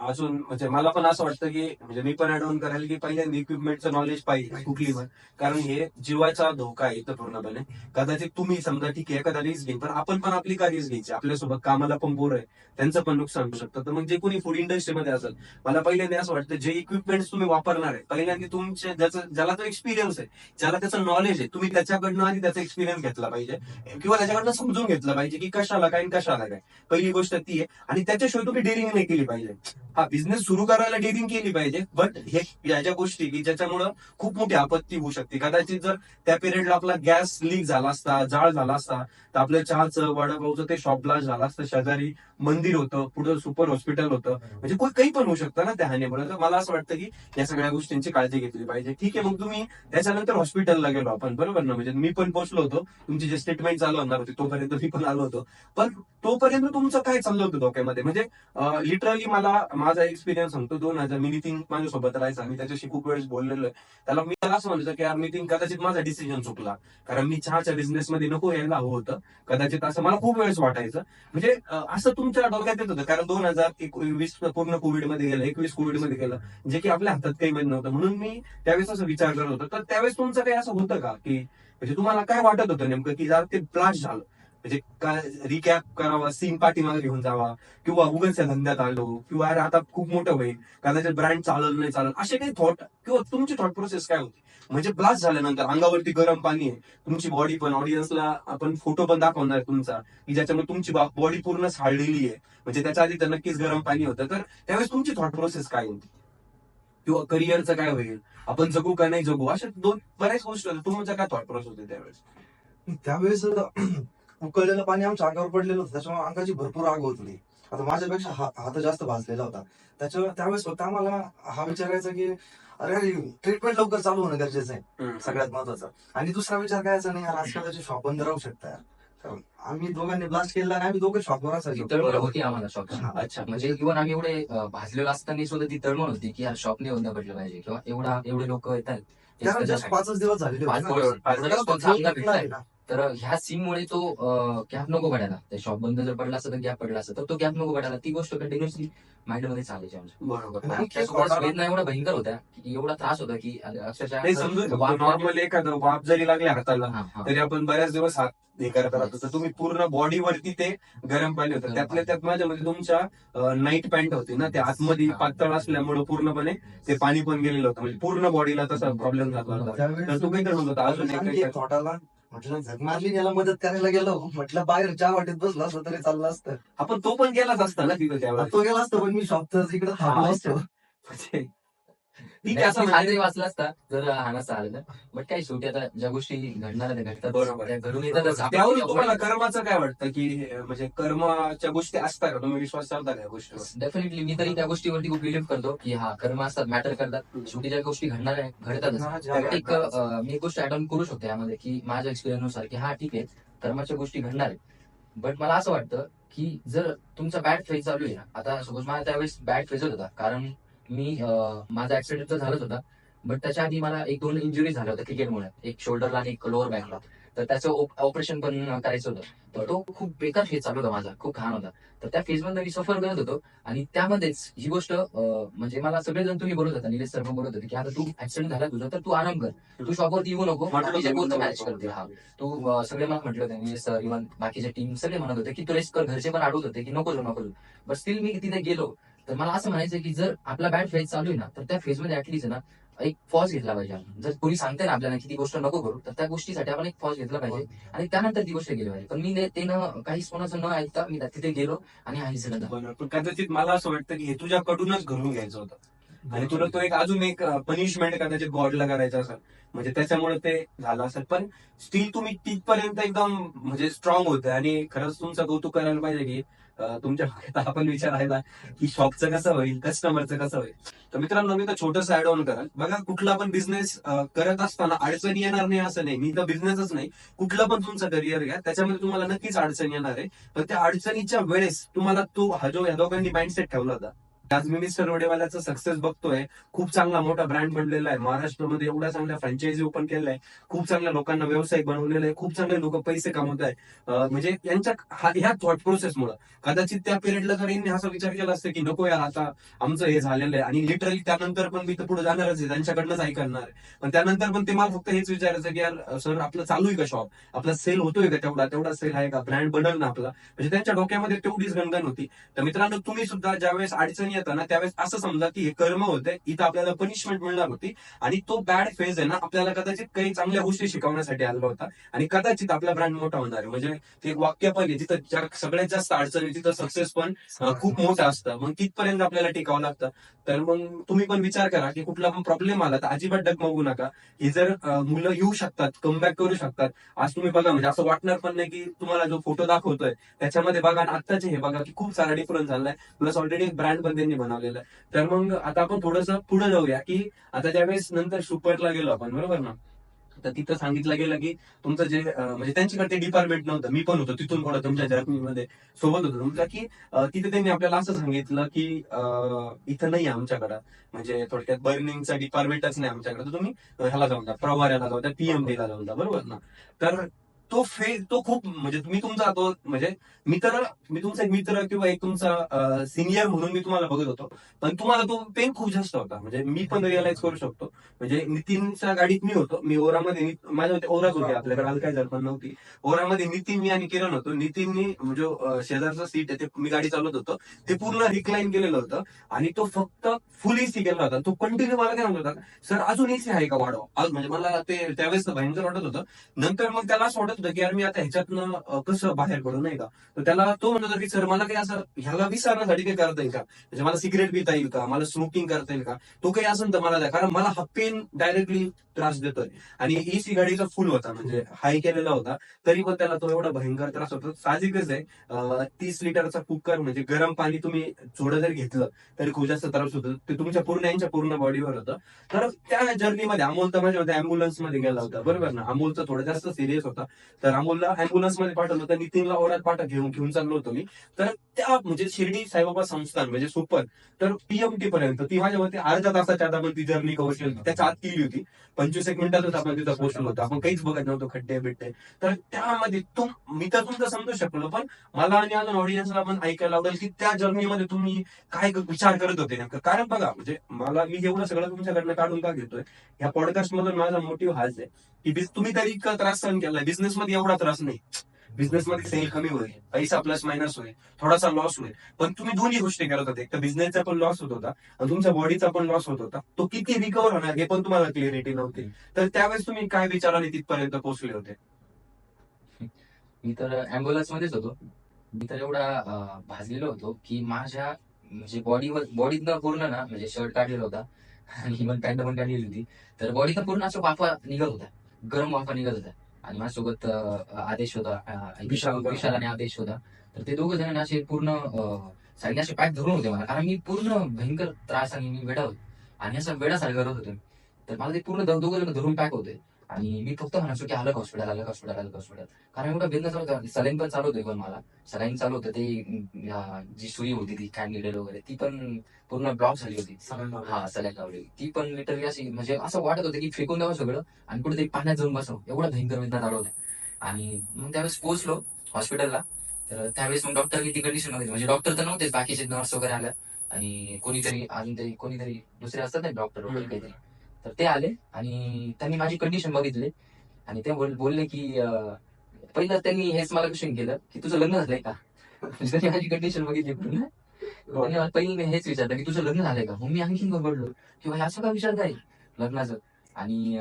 अजून म्हणजे मला पण असं वाटतं की म्हणजे मी पण ऍड ऑन करायला की पहिल्यांदा इक्विपमेंटचं नॉलेज पाहिजे कुठली पण, कारण हे जीवाचा धोका आहे इथं पूर्णपणे. कदाचित तुम्ही समजा ठीक आहे एखादा रिस्क घेईन, पण आपण पण आपली का रिस्क घ्यायची, आपल्यासोबत कामाला पण पोरं आहे, त्यांचं पण नुकसान होऊ शकतं. तर मग जे कोणी फूड इंडस्ट्रीमध्ये असेल, मला पहिल्यांदा असं वाटतं जे इक्विपमेंट्स तुम्ही वापरणार आहे पहिल्यांदा तुमच्या ज्याला तो एक्सपिरियन्स आहे, ज्याला त्याचं नॉलेज आहे, तुम्ही त्याच्याकडनं आधी त्याचा एक्सपिरियन्स घेतला पाहिजे किंवा त्याच्याकडनं समजून घेतलं पाहिजे की कशाला काय आणि कशाला काय. पहिली गोष्ट ती आहे. आणि त्याच्याशिवाय तुम्ही डेअरिंग नाही केली पाहिजे. हा बिझनेस सुरू करायला डेअरिंग केली पाहिजे, बट हे याच्या गोष्टी की ज्याच्यामुळं खूप मोठी आपत्ती होऊ शकते. कदाचित जर त्या पिरियडला आपला गॅस लीक झाला असता, जाळ झाला असता, तर आपल्या चहाचं वडापावचं ते शॉप ब्लास्ट झालं असतं, शेजारी मंदिर होतं, पुढं सुपर हॉस्पिटल होतं, म्हणजे काही पण होऊ शकतं ना त्या हानीमुळे. तर मला असं वाटतं की या सगळ्या गोष्टींची काळजी घेतली पाहिजे. ठीक आहे, मग तुम्ही त्याच्यानंतर हॉस्पिटलला गेलो आपण, बरोबर ना? म्हणजे मी पण पोहोचलो होतो, तुमची जे स्टेटमेंट चालू होणार होती तोपर्यंत मी पण आलो होतो. पण तोपर्यंत तुमचं काय चाललं होतं डोक्यामध्ये? म्हणजे लिटरली मला माझा एक्सपिरियन्स सांगतो. 2000 मी नितीन माझ्यासोबत राहायचा, मी त्याच्याशी खूप वेळेस बोललेलो आहे. त्याला असं म्हणायचं की यार नितीन कदाचित माझा डिसिजन चुकला, कारण मी चहाच्या बिझनेसमध्ये नको यायला हवं होतं कदाचित, असं मला खूप वेळेस वाटायचं. म्हणजे असं तुमच्या डोक्यात येत होतं, कारण 2021 पूर्ण कोविडमध्ये गेलं, 21 कोविडमध्ये गेलं, जे की आपल्या हातात काही माहित नव्हतं. म्हणून मी त्यावेळेस असं विचार करत होतो. तर त्यावेळेस तुमचं काही असं होतं का की म्हणजे तुम्हाला काय वाटत होतं नेमकं की जर ते ब्लास्ट झालं, म्हणजे काय रिकॅप करावा, सीन पाठीमागे घेऊन जावा, किंवा उगाचच्या धंद्यात आलो, किंवा अरे आता खूप मोठं होईल, कदाचित ब्रँड चालल नाही चालल, असे काही थॉट किंवा तुमची थॉट प्रोसेस काय होती? म्हणजे ब्लास्ट झाल्यानंतर अंगावरती गरम पाणी आहे, तुमची बॉडी पण, ऑडियन्सला आपण फोटो पण दाखवणार आहे तुमचा की ज्याच्यामुळे तुमची बॉडी पूर्ण साळलेली आहे, म्हणजे त्याच्या आधी तर नक्कीच गरम पाणी होतं. तर त्यावेळेस तुमची थॉट प्रोसेस काय होती, किंवा करिअरचं काय होईल, आपण जगू का नाही जगू, अशा बऱ्याच गोष्टी होत्या. तुमचं काय थॉट प्रोसेस होते त्यावेळेस? त्यावेळेस उकळलेलं पाणी आमच्या अंगावर पडलेलं होतं, त्याच्यामुळे अंगाची भरपूर आग होत होती. आता माझ्यापेक्षा हात जास्त भाजलेला होता. त्यावेळेस फक्त आम्हाला हा विचारायचा की अरे ट्रीटमेंट लवकर चालू होणं गरजेचं आहे, सगळ्यात महत्वाचं. आणि दुसरा विचार करायचा नाही, यार आजकालचे शॉप बंद राहू शकतात. कारण आम्ही दोघांनी ब्लास्ट केला आणि आम्ही दोघं शॉपवर असायचो. तळमळ होती आम्हाला शॉप. अच्छा, म्हणजे इव्हन आम्ही एवढे भाजलेलो असताना सुद्धा ती तळमळ होती की यार शॉप नाही बंद पडलं पाहिजे, किंवा एवढे लोक येतात कारण जस्ट 5च दिवस झालेले होते ना. तर ह्या सीनमुळे तो गॅप नको पडायला. ते शॉप बंद जर पडला असतं तर गॅप पडला असतं, तर तो गॅप नको पडायला. ती गोष्ट कंटिन्युअसली माइंड मध्ये चालायची आमच्या. बरोबर. आणि त्यासोबत वेदना एवढ्या भयंकर होत्या की एवढा त्रास होता की नाही समजून अक्षरशः नॉर्मल एखादं वाफ जरी लागल्या हाताला हा, हा. तरी आपण बऱ्याच दिवस हात हे करत राहतो. तर तुम्ही पूर्ण बॉडीवरती ते गरम पाणी होतं. त्यातल्या त्यात माझ्यामध्ये तुमच्या नाईट पॅन्ट होती ना, त्या आतमध्ये पातळ असल्यामुळे पूर्णपणे ते पाणी पण गेलेलं होतं, म्हणजे पूर्ण बॉडीला तसा प्रॉब्लेम झाला होता. तर तू काही म्हणत होता अजून एक थॉटाला म्हटलं झक मारली, याला मदत करायला गेलो, म्हटलं बाहेर चहा वाटेत बसलो असतो तरी चाललं असतं. आपण तो पण गेलाच असता ना तिथं त्यावेळेस. तो गेला असतो, पण मी शॉप तर इकडे थांबलो असतो. म्हणजे ठीक आहे, असं नाही, म्हणजे खात्री वाचला असता जर हा नसता आलेला. बट काही शेवटी आता ज्या गोष्टी घडणार आहेत त्या घडतात, बरोबर. त्या घडून येतातच. त्यावरून तुम्हाला कर्माचं काय वाटतं की म्हणजे कर्माच्या गोष्टी असतात का, तुम्ही विश्वास ठेवता का या गोष्टीवर? डेफिनेटली मी तरी त्या गोष्टीवरती खूप बिलीव्ह करतो की हा कर्म असतात, मॅटर करतात. शेवटी ज्या गोष्टी घडणार आहे घडतातच. त्यात एक मी एक गोष्ट ऍड ऑन करू शकतो यामध्ये की माझ्या एक्सपिरियन्स नुसार की हा ठीक आहे कर्माच्या गोष्टी घडणार आहेत, बट मला असं वाटतं की जर तुमचा बॅड फेज चालू आहे, आता सपोज माझा त्यावेळेस बॅड फेज होता, कारण मी माझा ऍक्सिडेंट तर झालाच होता, बट त्याच्या आधी मला 1-2 इंजुरी झाल्या होत्या क्रिकेटमुळे, एक शोल्डरला आणि एक लोअर बॅकला. तर त्याचं ऑपरेशन पण करायचं होतं. तर तो खूप बेकार फेज चालू होता माझा, खूप घाण होता. तर त्या फेज मध्ये मी सफर करत होतो आणि त्यामध्येच ही गोष्ट म्हणजे मला सगळेजण तुम्ही बोलत होता, निलेश सर पण बोलत होते की आता तू ऍक्सिडेंट झाला तुझा तर तू आराम कर, तू शॉपवरती येऊ नको, बाकीच्या कोणतं मॅनेज करते. हा तू सगळे मला म्हटलं होते, निलेश सर इव्हन बाकीचे टीम सगळे म्हणत होते की तू रेस्ट कर, घरचे पण अडवत होते की नको जाऊ नको जाऊ. बट स्टील मी तिथे गेलो. तर मला असं म्हणायचं की जर आपला बॅड फेज चालू आहे ना, तर त्या फेजमध्ये ऍटलीस्ट ना एक पॉज घेतला पाहिजे आपण. जर कोणी सांगते ना आपल्याला की ती गोष्ट नको करू, तर त्या गोष्टीसाठी आपण एक पॉज घेतला पाहिजे आणि त्यानंतर ती गोष्ट गेली पाहिजे. पण मी ते काहीच कोणाचं न ऐकता मी तिथे गेलो आणि हा इन्सिडेंट झाला. पण कदाचित मला असं वाटतं की हे तुझ्याकडूनच घडून घ्यायचं होतं आणि तुला तो एक अजून एक पनिशमेंट कदाचित गॉडला करायचं असेल, म्हणजे त्याच्यामुळे ते झालं असेल. पण स्टील तुम्ही तिथपर्यंत एकदम म्हणजे स्ट्रॉंग होते आणि खरंच तुमचं कौतुक करायला पाहिजे की तुमच्या डोक्यात हा पण विचार आहे ना की शॉपचं कसं होईल, कस्टमरचं कसं होईल. तर मित्रांनो, मी तर छोटंस ऍड ऑन कराल बघा, कुठला पण बिझनेस करत असताना अडचणी येणार नाही असं नाही. मी तर बिझनेसच नाही, कुठलं पण तुमचं करिअर घ्या, त्याच्यामध्ये तुम्हाला नक्कीच अडचण येणार आहे. पण त्या अडचणीच्या वेळेस तुम्हाला तो हा जो या दोघांनी माइंडसेट ठेवला होता, आज मी मिस्टर वडेवाल्याचा सक्सेस बघतोय. खूप चांगला मोठा ब्रँड बनलेला आहे, महाराष्ट्रामध्ये एवढ्या चांगल्या फ्रँचायझी ओपन केलेल्या आहे, खूप चांगल्या लोकांना व्यवसाय बनवलेला आहे, खूप चांगले लोक पैसे कमवत आहे. म्हणजे यांच्या ह्या थॉट प्रोसेसमुळे कदाचित त्या पिरियडला जर यांनी असा विचार केला असतं की नको यार आता आमचं हे झालेलं आहे, आणि लिटरली त्यानंतर पण मी तर पुढे जाणारच आहे, त्यांच्याकडनंच ऐकणार आहे. पण त्यानंतर पण ते मला फक्त हेच विचारायचं की यार सर आपलं चालू आहे का शॉप, आपला सेल होतोय का, तेवढा तेवढा सेल आहे का, ब्रँड बनल ना आपला. म्हणजे त्यांच्या डोक्यामध्ये तेवढीच गणगण होती. तर मित्रांनो, तुम्ही सुद्धा ज्यावेळेस अडचणी येतात ना, त्यावेळेस असं समजा की हे कर्म होते, इथं आपल्याला पनिशमेंट मिळणार होती आणि तो बॅड फेज आहे ना आपल्याला कदाचित काही चांगल्या गोष्टी शिकवण्यासाठी आला होता आणि कदाचित आपला ब्रँड मोठा होणार आहे. म्हणजे ते एक वाक्य पण आहे, तिथं सगळ्यात जास्त अडचणी तिथं सक्सेस पण खूप मोठं असतं. मग तिथपर्यंत आपल्याला टिकावं लागतं. तर मग तुम्ही पण विचार करा की कुठला पण प्रॉब्लेम आला तर अजिबात डगमगू नका. हे जर मुलं येऊ शकतात, कमबॅक करू शकतात. आज तुम्ही बघा, म्हणजे असं वाटणार पण नाही की तुम्हाला जो फोटो दाखवतोय त्याच्यामध्ये बघा आणि आत्ताचे हे बघा की खूप सारा डिफरन्स झालाय. प्लस ऑलरेडी एक ब्रँड पण त्यांनी बनवलेला आहे. तर मग आता आपण थोडंसं पुढे जाऊया की आता ज्यावेळेस नंतर सुपरला गेलो आपण, बरोबर ना, तर तिथं सांगितलं गेलं की तुमचं जे म्हणजे त्यांच्याकडे ते डिपार्टमेंट नव्हतं, मी पण होतो तिथून थोडं तुमच्या जर्नीमध्ये सोबत होतो तुमच्या, की तिथे त्यांनी आपल्याला असं सांगितलं की इथं नाही आहे आमच्याकडं, म्हणजे थोडक्यात बर्निंगचा डिपार्टमेंटच नाही आमच्याकडे, तर तुम्ही ह्याला जाऊन द्या, प्रवाऱ्याला जाऊन द्या, PMD ला जाऊन द्या, बरोबर ना. तर तो फेज तो खूप म्हणजे मी तुमचा तो म्हणजे मी तुमचा एक मित्र किंवा एक तुमचा सिनियर म्हणून मी तुम्हाला बघत होतो. पण तुम्हाला तो पेन खूप जास्त होता, म्हणजे मी पण रिअलाइज करू शकतो. म्हणजे नितीनच्या गाडीत मी होतो, मी ओरामध्ये माझ्या होते ओराच होती, आपल्याकडे अल्कायझर पण नव्हती. ओरामध्ये नितीन, मी आणि किरण होतो. नितीननी म्हणजे शेजारचं सीट आहे ते मी गाडी चालवत होतो, ते पूर्ण रिक्लाइन केलेलं होतं आणि तो फक्त फुल एसी केला होता. तो कंटिन्यू मला काय म्हणत होता, सर अजून एसी आहे का वाढव आज, म्हणजे मला ते त्यावेळेस भयंकर वाटत होतं. नंतर मग त्याला असं वाटत होतं की यार मी आता ह्याच्यातनं कसं बाहेर पडू, नाही का. तर त्याला तो म्हणत होता की सर मला काही असं ह्याला विसरण्यासाठी काही करता येईल का, म्हणजे मला सिगरेट पिता येईल का, मला स्मोकिंग करता येईल का, तो काही असेल तर मला द्या, कारण मला हा पेन डायरेक्टली त्रास देतोय. आणि एसी गाडीचा फुल होता, म्हणजे हाय केलेला होता, तरी पण त्याला तो एवढा भयंकर त्रास होतो. साहजिकच आहे, 30 लिटरचा कुकर म्हणजे गरम पाणी तुम्ही थोडं जरी घेतलं तरी खूप जास्त त्रास होतो. ते तुमच्या पूर्ण यांच्या पूर्ण बॉडीवर होतं. तर त्या जर्नीमध्ये अमोल तर माझ्या होत्या अँब्युलन्स मध्ये गेला होता, बरोबर ना. अमोलचं थोडं जास्त सिरियस होता, तर अमोलला अँब्युलन्स मध्ये पाठवलं होतं. नितीनला ओढ्यात पाठा घेऊन चाललो होतो मी. तर त्या म्हणजे शिर्डी साईबाबा संस्थान म्हणजे सुपर, तर PMT पर्यंत ती माझ्या मते अर्ध्या तासाच्या आत आपण ती जर्नी कव्हर केली होती. त्याच्या आत केली होती. 25 मिनिटातच आपण तिथं पोहोचलो होतो. आपण काहीच बघत नव्हतो, खड्डे बिड्डे. तर त्यामध्ये मी तर तुमचं समजू शकलो, पण मला आणि अजून ऑडियन्सला पण ऐकायला आवडेल की त्या जर्नीमध्ये तुम्ही काय विचार करत होते नेमकं. कारण बघा, म्हणजे मी एवढं सगळं तुमच्याकडनं काढून का घेतोय, ह्या पॉडकास्ट मधून माझा मोटिव्ह हाच आहे की तुम्ही तरी इतका त्रास सहन केलाय, बिझनेस मध्ये एवढा त्रास नाही. बिझनेसमध्ये सेल कमी होईल, पैसा प्लस मायनस होईल, थोडासा लॉस होईल, पण तुम्ही दोन्ही गोष्टी करत होते. एक तर बिझनेसचा पण लॉस होत होता आणि तुमच्या बॉडीचा पण लॉस होत होता. तो किती रिकव्हर होणार हे पण तुम्हाला क्लिअरिटी नव्हती. तर त्यावेळेस तुम्ही काय विचाराने तिथपर्यंत पोहोचले होते. मी तर अँब्युलन्स मध्येच होतो. मी तर एवढा भाजलेलो होतो की माझ्या म्हणजे बॉडीतनं पूर्ण ना, म्हणजे शर्ट काढलेला होता आणि इव्हन पॅन्ट पण काढलेली होती. तर बॉडीतनं पूर्ण असं वाफा निघत होत्या, गरम वाफा निघत होत्या. आणि माझ्यासोबत आदेश होता, विशाल आणि आदेश होता. तर ते दोघं जण असे पूर्ण साईडने असे पॅक धरून होते मला, कारण मी पूर्ण भयंकर त्रास आणि मी वेडा होतो आणि असं वेडासारखं करत होतो. तर मला ते पूर्ण दोघं जण धरून पॅक होते आणि मी फक्त म्हणायचो की अलग हॉस्पिटल, अलग हॉस्पिटल, अलग हॉस्पिटल. कारण एवढा बिझनेस होता. सलाईन पण चालू होते, पण मला सलाईन चालू होतं ते जी सुई होती ती कॅन्डिडेट वगैरे ती पण पूर्ण ब्लॉक झाली होती. हा, सलाईन लावली ती पण लिटरली अशी म्हणजे असं वाटत होतं की फेकून द्यावं सगळं आणि कुठेतरी पाण्यात जाऊन बसावं, एवढा भयंकर वेदना आला होता. आणि मग त्यावेळेस पोहोचलो हॉस्पिटलला. तर त्यावेळेस मग डॉक्टरनी ती कंडिशन मध्ये, म्हणजे डॉक्टर तर नव्हतेच, बाकीचे नर्स वगैरे आल्या आणि कोणीतरी अजून तरी कोणीतरी दुसरे असतात ना डॉक्टर वगैरे काहीतरी, तर ते आले आणि त्यांनी माझी कंडिशन बघितली आणि ते बोलले की पहिलं त्यांनी हेच मला क्वेश्चन केलं की तुझं लग्न झालंय का. म्हणजे त्यांनी माझी कंडिशन बघितली पूर्ण. त्यांनी मला पहिलं हेच विचारलं की तुझं लग्न झालंय का. मग मी आणखीन बघडलो की भाई असं का विचारताय लग्नाचं. आणि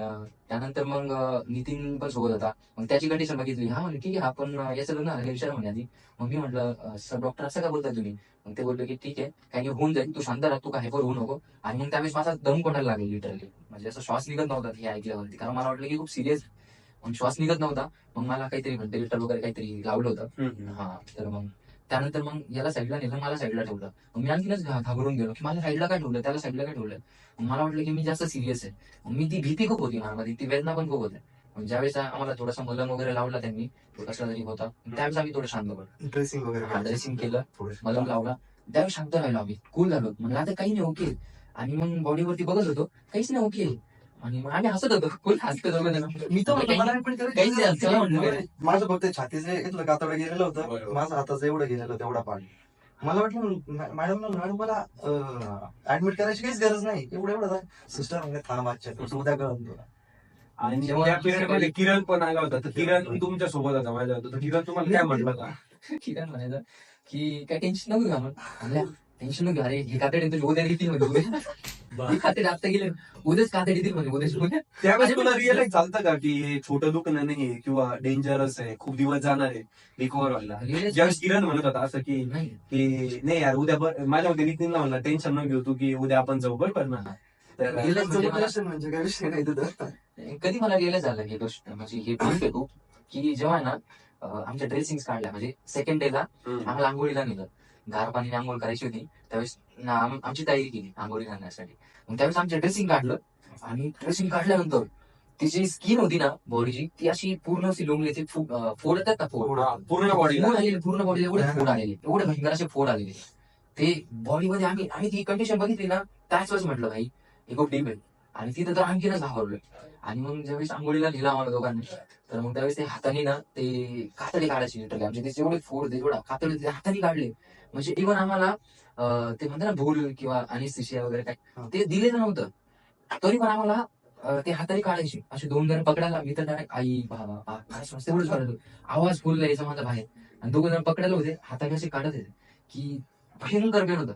त्यानंतर मग नितीन पण सोबत होता. मग त्याची कंडिशन बघितली. हा म्हणे ठीक आहे, आपण याचं लग्न झालं का विचार म्हणे आधी. मग मी म्हटलं सर डॉक्टर असं का बोलताय तुम्ही. मग ते बोलले की ठीक आहे, काही होऊन जाईल, तू शांत राह, तू काय होऊ नको. आणि मग त्यावेळेस माझा दम कोणाला लागला लिटरली, म्हणजे असं श्वास निघत नव्हता हे ऐकल्यावरती, कारण मला वाटलं की खूप सिरियस. मग श्वास निघत नव्हता. मग मला काहीतरी व्हेंटिलेटर वगैरे काहीतरी लावलं होतं. हा, तर मग त्यानंतर मग याला साईडला नेलं, मला साईडला ठेवलं. मग मी आणखीनच घाबरून गेलो की मला साईडला काय ठेवलं, त्याला साईडला काय ठेवलं. मग मला वाटलं की मी जास्त सिरियस आहे. मग मी ती भीती खूप होती मनामध्ये, ती वेदना पण खूप होती. मग ज्यावेळेस आम्हाला थोडासा मलम वगैरे लावला त्यांनी, तो कसला तरी होता, त्यावेळेस आम्ही थोडं शांत पडलो. ड्रेसिंग वगैरे ड्रेसिंग केलं, मलम लावला, त्यावेळेस शांत राहिलो आम्ही, कूल झालो. म्हणजे आता काही नाही, ओके. आणि मग बॉडीवरती बघत होतो, काहीच नाही, ओके. आणि मग आम्ही हसत होतो, फुल हसत होतो. मी तर म्हणतो, मला काहीच नाही, चला म्हणलं. माझं फक्त छातीचे इथलं कातडं गेलेलं होतं, बरोबर. माझं हाताचं एवढं गेलेलं होतं, एवढा पाणी. मला वाटलं मॅडम मला ऍडमिट करायची काहीच गरज नाही, एवढं एवढं सिस्टर म्हणजे थांब आजच्या दिवशी, उद्या कळून तुला. आणि त्या पिरियड मध्ये किरण पण आला होता, तर किरण तुमच्या सोबत होता माझ्या होता, तर किरण तुम्हाला काय म्हटलं का. किरण म्हणायचं की काय टेन्शन नको घ्या, म्हणलं टेन्शन नको घ्या, अरे हे कातडी तुझी उद्या येतील म्हणजे उद्या, ही कातडी आता गेले उद्याच कातडी येतील म्हणजे उद्या. त्यावेळेस तुला रिअलाइज झालं का की हे छोटं दुखणं नाहीये किंवा डेंजरस आहे, खूप दिवस जाणार आहे रिकव्हर व्हायला. ज्यावेळेस किरण म्हणत होता असं की नाही, की नाही यार उद्या माझ्या होते नितीनला म्हणला टेन्शन न घेऊ तू की उद्या आपण जाऊ बरोबर ना. तर म्हणजे काय विषय नाही तिथं. कधी मला रिअलाइज झालं ही गोष्ट, म्हणजे हे ठीक आहे तू, की जेव्हा ना आमच्या ड्रेसिंग काढल्या, म्हणजे सेकंड डेला आम्हाला आंघोळीला नेलं, गार पाणीने आंघोळ करायची होती. त्यावेळेस आमची तयारी केली आंघोळी घालण्यासाठी. मग त्यावेळेस आमच्या ड्रेसिंग काढलं आणि ड्रेसिंग काढल्यानंतर तिची स्किन होती ना बॉडीची, ती अशी पूर्ण अशी लोंगली, फोड येतात ना, फोड पूर्ण बॉडीला फोड आलेले, पूर्ण बॉडीला एवढे फोड आलेले, एवढे भयंकर असे फोड आलेले. ते बॉडीमध्ये आम्ही ती कंडिशन बघितली ना, त्याच वेळेस म्हटलं भाई हे खूप डीप आहे. आणि तिथं तर आणखीनच घाबरलोय. आणि मग ज्यावेळेस आंघोळीला नेलं आम्हाला दोघांनी, तर मग त्यावेळेस ते हाताने ना ते कातडी काढायची लिटरली, आमचे त्याचे एवढे फोड, एवढा कातडी ते हाताने काढले. म्हणजे इव्हन आम्हाला ते म्हणतात ना भूल किंवा अनिस्थिसिया वगैरे काय ते दिलेलं नव्हतं, तरी पण आम्हाला ते हाताने काढायचे. असे 2 जण पकडायला, मी तर डायरेक्ट आई बाबा काय समजते एवढंच करायचो. आवाज फुल यायचा माझा बाहेर, आणि 2 जण पकडायला होते, हाताने असे काढत होते की भयंकर पेन होतं.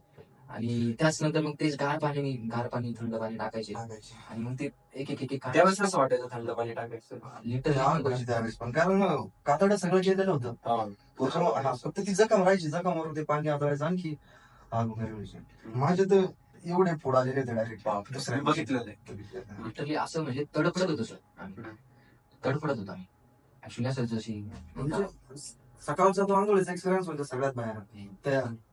आणि त्याच नंतर मग तेच गार पाणी थंड पाणी टाकायचे. आणि मग ते एक एक एक एक त्यावेळेस कसं वाटायचं थंड पाणी टाकायचं. त्यावेळेस पण कारण कातडं सगळं गेलेलं होतं. फक्त ती जखम राहायची, जखमावर ते पाणी आदळायचं, आणखी आग वगैरे व्हायची. माझे तर एवढे फोड आलेले होते डायरेक्ट दुसऱ्या बघितलेलं लिटरली, असं म्हणजे तडफडत होतो सर आम्ही, तडफडत होतो आम्ही ऍक्च्युली. असं जशी म्हणजे सकाळचा तो आंघोळीचा एक्सपिरियन्स म्हणजे सगळ्यात भयानक.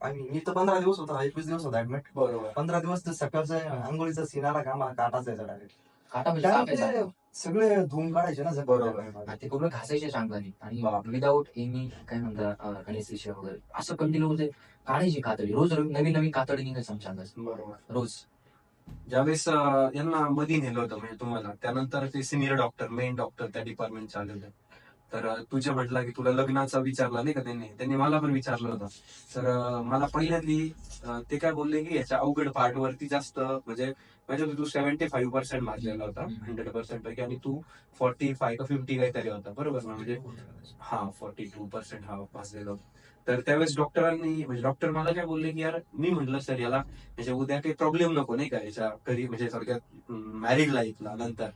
मी तर 15 दिवस होता, 21 दिवस होता ऍडमिट. बरोबर. 15 दिवस तर सकाळचा आंघोळीचा सीन आला का आम्हाला काटाच यायचा डायरेक्ट. काटा म्हणजे कापायचा. सगळे धुवून काढायचे ना बरोबर. आणि ते पूर्ण घासायचे चांगल्याने, आणि विदाऊट एनी काय म्हणतात अनेस्थेशिया वगैरे असं कंटिन्यू ते काढायची कातडी. रोज नवीन नवीन कातडी निघायचं आमच्या अंगात बरोबर. रोज. ज्यावेळेस यांना मध्ये नेलं होतं म्हणजे तुम्हाला, त्यानंतर ते सिनियर डॉक्टर, मेन डॉक्टर त्या डिपार्टमेंटचे आले होते. तर तुझ्या म्हटलं की तुला लग्नाचा विचारला नाही का त्यांनी मला पण विचारलं होतं. तर मला पहिल्यांदी ते काय बोलले की याच्या अवघड पार्ट वरती जास्त म्हणजे तू 75% मारलेला होता 100% पैकी, आणि तू 45 का 50 काहीतरी होता बरोबर ना. म्हणजे 42% भाजलेला होता. तर त्यावेळेस डॉक्टरांनी म्हणजे डॉक्टर मला काय बोलले की यार, मी म्हटलं सर याला म्हणजे उद्या काही प्रॉब्लेम नको नाही का याच्या घरी, म्हणजे थोडक्यात मॅरिड लाईफला नंतर.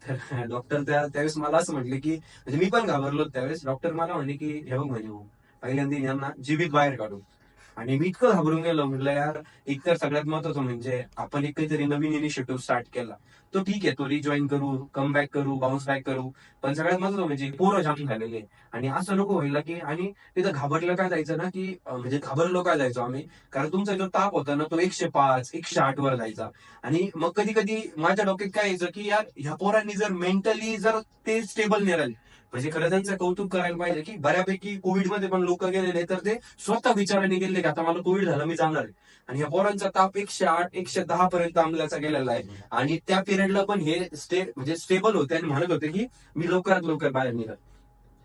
तर डॉक्टर त्यावेळेस मला असं म्हटले की म्हणजे मी पण घाबरलो त्यावेळेस. डॉक्टर मला म्हणे की हे बघ म्हणे, पहिल्यांदा यांना जीवित बाहेर काढू, आणि मी इतकं घाबरून गेलो, म्हटलं यार एकतर सगळ्यात महत्वाचं म्हणजे आपण एक काहीतरी नवीन इनिशिएटिव्ह स्टार्ट केला, तो ठीक आहे, तो रिजॉईन करू, कम बॅक करू, बाउन्स बॅक करू, पण सगळ्यात महत्वाचं म्हणजे पोरं जाम झालेले आहे. आणि असं नको व्हायला की, आणि तिथं घाबरलं काय जायचं ना की म्हणजे घाबरलो काय जायचो आम्ही, कारण तुमचा जो ताप होता ना तो 105 108 वर जायचा. आणि मग कधी कधी माझ्या डोक्यात काय यायचं की यार ह्या पोरांनी जर मेंटली जर ते स्टेबल नाही राहिले, म्हणजे खरं त्यांचं कौतुक करायला पाहिजे की बऱ्यापैकी कोविडमध्ये पण लोक गेलेले तर ते स्वतः विचाराने गेले की आता मला कोविड झालं, मी जाणार आहे. आणि या पोरांचा ताप 108 110 पर्यंत आंबल्याचा गेलेला आहे. आणि त्या पिरियडला पण हे म्हणजे स्टेबल होते आणि म्हणत होते की मी लवकरात लवकर बाहेर निघत.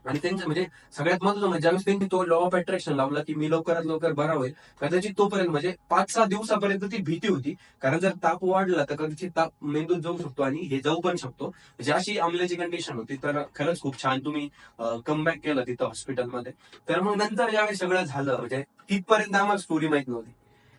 आणि त्यांचं म्हणजे सगळ्यात महत्वाचं म्हणजे ज्यावेळेस त्यांनी तो लॉ ऑफ अट्रॅक्शन लावला की मी लवकरात लवकर बरा होईल, कदाचित तोपर्यंत म्हणजे 5-6 दिवसापर्यंत ती भीती होती. कारण जर ताप वाढला तर कदाचित ताप मेंदूत जाऊ शकतो आणि हे जाऊ पण शकतो, म्हणजे अशी आमल्याची कंडिशन होती. तर खरंच खूप छान तुम्ही कमबॅक केलं तिथं हॉस्पिटलमध्ये. तर मग नंतर ज्यावेळेस सगळं झालं, म्हणजे तिथपर्यंत आम्हाला स्टोरी माहित नव्हती.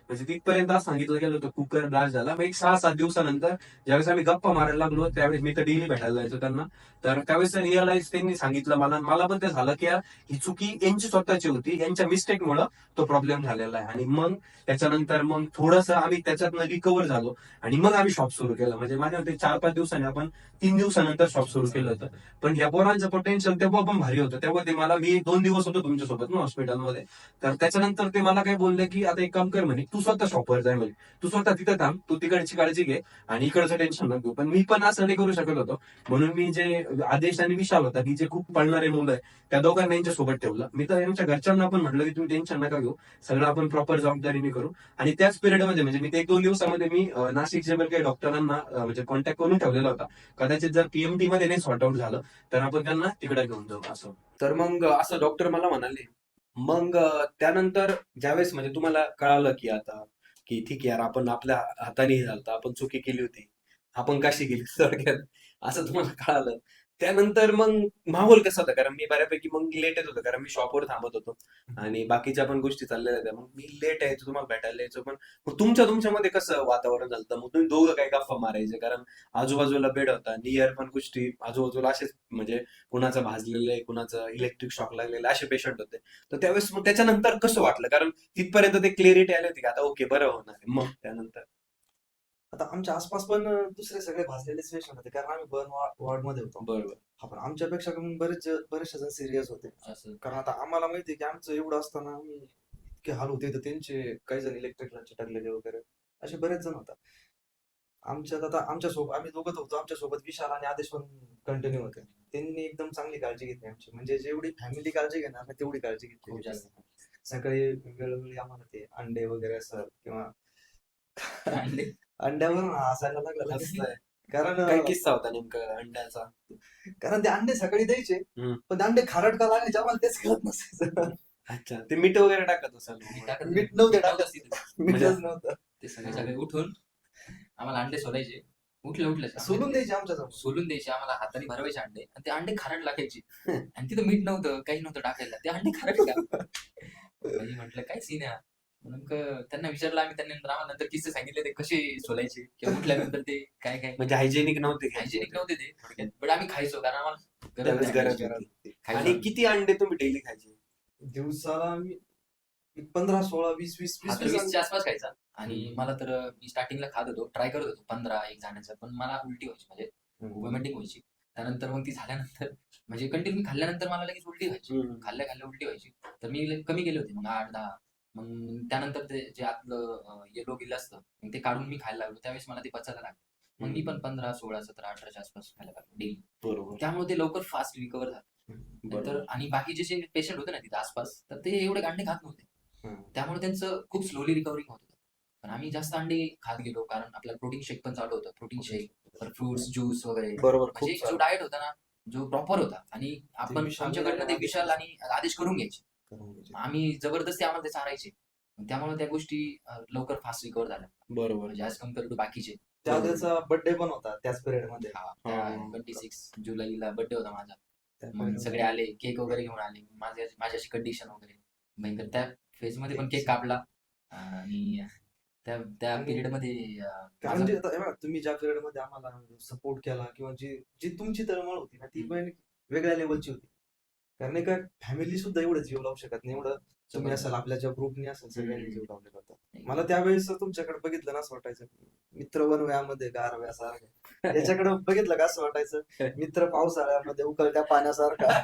म्हणजे तिथपर्यंत असं सांगितलं गेलं होतं कुकर ब्लास्ट झाला. मग एक 6-7 दिवसानंतर ज्यावेळेस आम्ही गप्पा मारायला लागलो, त्यावेळेस मी तर डेली भेटायला जायचो त्यांना. तर त्यावेळेस रिअलाइज त्यांनी सांगितलं मला पण ते झालं की यार ही चुकी यांची स्वतःची होती, यांच्या मिस्टेकमुळं तो प्रॉब्लेम झालेला आहे. आणि मग त्याच्यानंतर मग थोडंसं आम्ही त्याच्यातनं रिकव्हर झालो आणि मग आम्ही शॉप सुरू केलं. म्हणजे माझ्या मते 4-5 दिवसांनी, आपण 3 दिवसानंतर शॉप सुरू केलं होतं. पण या पोरांचं पोटेन्शियल तेव्हा पण भारी होतं. तेव्हा ते मला, मी 2 दिवस होतो तुमच्यासोबत ना हॉस्पिटलमध्ये, तर त्याच्यानंतर ते मला काय बोलले की आता एक काम कर म्हणे, तू स्वतः शॉपवर जाय म्हणे, तू स्वतः तिथं थांब, तू तिकडची काळजी घे आणि इकडचं टेन्शन नको घेऊ. पण मी पण असं नाही करू शकत होतो, म्हणून मी जे आदेश आणि विशाल होता की जे खूप पळणारे मुलं आहे, त्या दोघांना यांच्या सोबत ठेवलं. मी तर यांच्या घरच्यांना पण म्हटलं की तुम्ही टेन्शन नका घेऊ, सगळं आपण प्रॉपर जबाबदारीने करू. आणि त्याच पिरियडमध्ये म्हणजे मी ते 1-2 दिवसामध्ये मी नाशिकच्या काही डॉक्टरांना म्हणजे कॉन्टॅक्ट करून ठेवलेला होता. कदाचित जर पीएमटी मध्ये नाही सॉर्ट आउट झालं तर आपण त्यांना तिकडे घेऊन जाऊ असं. तर मग असं डॉक्टर मला म्हणाले. मग त्यानंतर ज्यावेळेस म्हणजे तुम्हाला कळालं की आता की ठीक आहे यार, आपण आपल्या हाताने हे झालं, आपण चुकी केली होती, आपण कशी केली थोडक्यात, असं तुम्हाला कळालं. त्यानंतर मग माहोल कसा होता? कारण मी बऱ्यापैकी मग लेट येत होतो, कारण मी शॉपवर थांबत होतो आणि बाकीच्या पण गोष्टी चाललेल्या होत्या. मग मी लेट यायचो, तुम्हाला भेटायला यायचो. पण मग तुमच्यामध्ये कसं वातावरण झालं होतं? मग तुम्ही दोघं काय गप्पा मारायचे? कारण आजूबाजूला बेड होता, नियर पण गोष्टी आजूबाजूला असेच, म्हणजे कुणाचं भाजलेलं आहे, कुणाचं इलेक्ट्रिक शॉक लागलेलं आहे, असे पेशंट होते. तर त्यावेळेस मग त्याच्यानंतर कसं वाटलं? कारण तिथपर्यंत ते क्लिअरिटी आली होती की आता ओके, बरं होणार आहे. मग त्यानंतर आता आमच्या आसपास पण दुसरे सगळे भाजलेले पेशंट होते, कारण आम्ही बर्न वॉर्ड मध्ये होतो. बरोबर. हा, पण आमच्यापेक्षा कमी बरेचसे जण सिरियस होते. असं कारण आता आम्हाला माहिती आहे की आमचं एवढं असताना आम्ही इतके हाल होते, तर त्यांचे काही जण इलेक्ट्रिकला चिटकलेले वगैरे असे बरेच जण होतात. आमच्यात आता आमच्या सोबत आम्ही दोघंच होतो, आमच्या सोबत विशाल आणि आदेश पण कंटिन्यू होते. त्यांनी एकदम चांगली काळजी घेतली आमची, म्हणजे जेवढी फॅमिली काळजी घेणार ना तेवढी काळजी घेतली खूप जास्त. सकाळी वेळोवेळी आम्हाला ते अंडे वगैरे असं किंवा अंडे अंड्यावर हसायला लागलं असं आहे. कारण काय किस्सा होता नेमका अंड्याचा? कारण ते अंडे सकाळी द्यायचे, हम्म. पण ते अंडे खारट का लागायचे आम्हाला तेच कळत नसायचं. अच्छा, ते मीठ वगैरे टाकत असाल मीठ मग. टाकत मीठ नव्हते मीठ टाकत. तिथं. मीठच नव्हतं. ते सगळे सगळे उठून आम्हाला अंडे सोलायचे. उठले सोलून द्यायचे आमच्या समोर. सोलून द्यायचे, आम्हाला हाताने भरवायचे अंडे आणि ते अंडे खारट लागायचे. आणि तिथं मीठ नव्हतं, काही नव्हतं टाकायला, ते अंडे खारट का? म्हणजे म्हटलं काय सीन आहे हा? मग त्यांना विचारलं आम्ही, त्यांनी आम्हाला नंतर किस्से सांगितले ते कसे सोलायचे किंवा उठल्यानंतर ते काय काय म्हणजे हायजेनिक नव्हते का? हायजेनिक नव्हते ते थोडक्यात. पण आम्ही खायचो कारण आम्हाला त्यावेळेस गरज गरज होती. नाही. आणि खायचो. किती अंडे तुम्ही डेली खायचे? दिवसाला आम्ही 15, 16, 20, 20, हा, तर 20 20च्या आसपास खायचा. आणि हम्म. मला तर मी स्टार्टिंगला खात होतो, ट्राय करत होतो 15 एक जाण्याचं, पण मला उलटी व्हायची, म्हणजे वॉमिटिंग व्हायची. त्यानंतर मग ती झाल्यानंतर म्हणजे कंटिन्यू खाल्ल्यानंतर मला लगेच उलटी व्हायची. हम्म. खाल्ल्या खाल्ल्या उलटी व्हायची. तर मी कमी गेले होते मग 8-10. मग त्यानंतर ते जे आतलं येलो गिल असतं, मग ते काढून मी खायला लागलो. त्यावेळेस मला ते पचायला लागलं. मग मी पण 15, 16, 17, 18च्या आसपास खायला लागलो डेली. बरोबर. त्यामुळे ते लवकर फास्ट रिकवर झालं. बरोबर. तर आणि बाकीचे जे पेशंट होते ना तिथे आसपास, तर ते एवढे अंडे खात नव्हते. त्यामुळे त्यांचं खूप स्लोली रिकव्हरिंग होत होतं. पण आम्ही जास्त अंडे खात गेलो, कारण आपल्याला प्रोटीन शेक पण चालू होतं. प्रोटीन शेक, फ्रुट्स ज्यूस वगैरे. बरोबर. खूप म्हणजे जो डाएट होता ना, जो प्रॉपर होता, आणि आपण विशाल आमच्याकडनं ते आणि विशाल आणि आदेश करून घ्यायचे. आदेश. आम्ही जबरदस्ती आम्हाला ते चारायचे. त्यामुळे त्या गोष्टी लवकर फास्ट रिकवर झाल्या, बरोबर. म्हणजे ॲज कम्पेअर टू बाकीचे. त्याचा बर्थडे पण होता त्याच पिरियड मध्ये. हा, त्या 26 जुलैला बर्थडे होता माझा. त्या मग period सगळे आले, केक वगैरे घेऊन आले. माझ्याशी कंडिशन वगैरे भयंकर. त्या फेज मध्ये पण केक कापला. आणि त्या त्या आणि- पिरियड मध्ये कारण माझा- जे आता हे बघा, तुम्ही ज्या पिरियड मध्ये आम्हाला सपोर्ट केला किंवा जी जी तुमची तळमळ होती ना, ती पण वेगळ्या लेवलची होती. कारण एका फॅमिली सुद्धा एवढं जीव लावू शकत नाही, एवढं तुम्ही असाल आपल्या ज्या ग्रुपनी असेल सगळ्यांनी जीव लावलेला होता. मला त्यावेळेस तुमच्याकडे बघितलं ना असं वाटायचं मित्र वनव्यामध्ये गारव्यासारखं, याच्याकडे बघितलं का असं वाटायचं मित्र पावसाळ्यामध्ये उकळत्या पाण्यासारखा.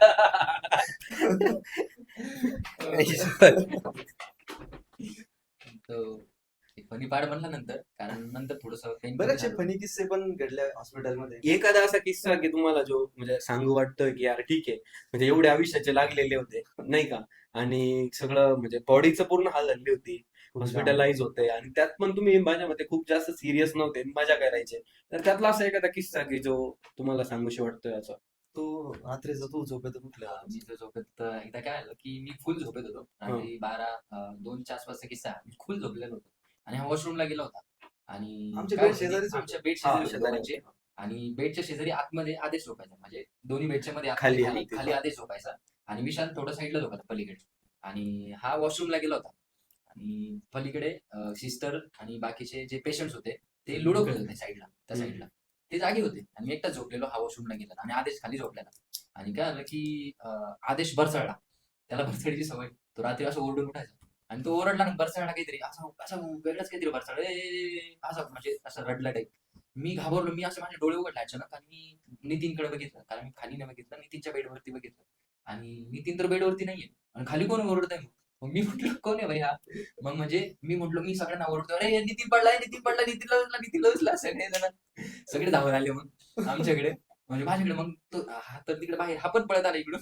फनी पार्ट बनला नंतर, कारण नंतर थोडस बरेचसे फनी किस्से पण घडले हॉस्पिटलमध्ये. एखादा असा किस्सा की तुम्हाला जो म्हणजे सांगू वाटतं की यार ठीक आहे, म्हणजे एवढे आयुष्याचे लागलेले होते नाही का, आणि सगळं म्हणजे बॉडीचं पूर्ण हाल झाली होती, हॉस्पिटलाइज होते, आणि त्यात पण तुम्ही माझ्या मते खूप जास्त सिरियस नव्हते, मजा करायचे. तर त्यातला असा एखादा किस्सा की जो तुम्हाला सांगूशी वाटतोय याचा. तो रात्रीचा तू झोपेत उठला. मी तर झोपेत एकदा काय आलं की मी फुल झोपेत होतो, रात्री 2च्या आसपासचा किस्सा. मी फुल झोपलेलो होतो आणि हा वॉशरूमला गेला होता, आणि आमच्या काय बेड होतं की शेजारीच होते. आमच्या बेड हा, शेजारी शेजाऱ्यांचे, आणि बेडच्या शेजारी आतमध्ये आदेश झोपायचा, म्हणजे दोन्ही बेडच्या मध्ये खाली खाली हा, खाली आदेश झोपायचा, आणि विशाल थोडं साईडला झोपायचा पलीकडे. आणि हा वॉशरूमला गेला होता, आणि पलीकडे सिस्टर आणि बाकीचे जे पेशंट्स होते ते लुडो खेळत होते साईडला, त्या साईडला ते जागे होते, आणि मी एकटा झोपलेलो हा वॉशरूमला गेला, आणि आदेश खाली झोपलेला. आणि काय झालं की आदेश बरसाळला, त्याला बरसाळीची सवय, तो रात्री असं ओरडून उठायचा, आणि तो ओरडला ना बरसाळला काहीतरी असं असं वेगळंच काहीतरी बरसाळ असं, म्हणजे असं रडला टाईप. मी घाबरलो, मी असं माझे डोळे उघडले अचानक, आणि मी नितीनकडे बघितलं, कारण मी खाली नाही बघितलं, नितीनच्या बेडवरती बघितलं, आणि नितीन तर बेडवरती नाहीये, आणि खाली कोण ओरडतंय. मग मी म्हटलं कोण आहे भैया. मग म्हणजे मी म्हटलो, मी सगळ्यांना ओरडतो, अरे नितीन पडलाय, नितीन पडला, नितीनला उचला, नितीनला उचला. सगळे जण सगळे धावून आले मग आमच्याकडे, म्हणजे माझ्याकडे. मग तो हा तर तिकडे बाहेर, हा पण पळत आला इकडून.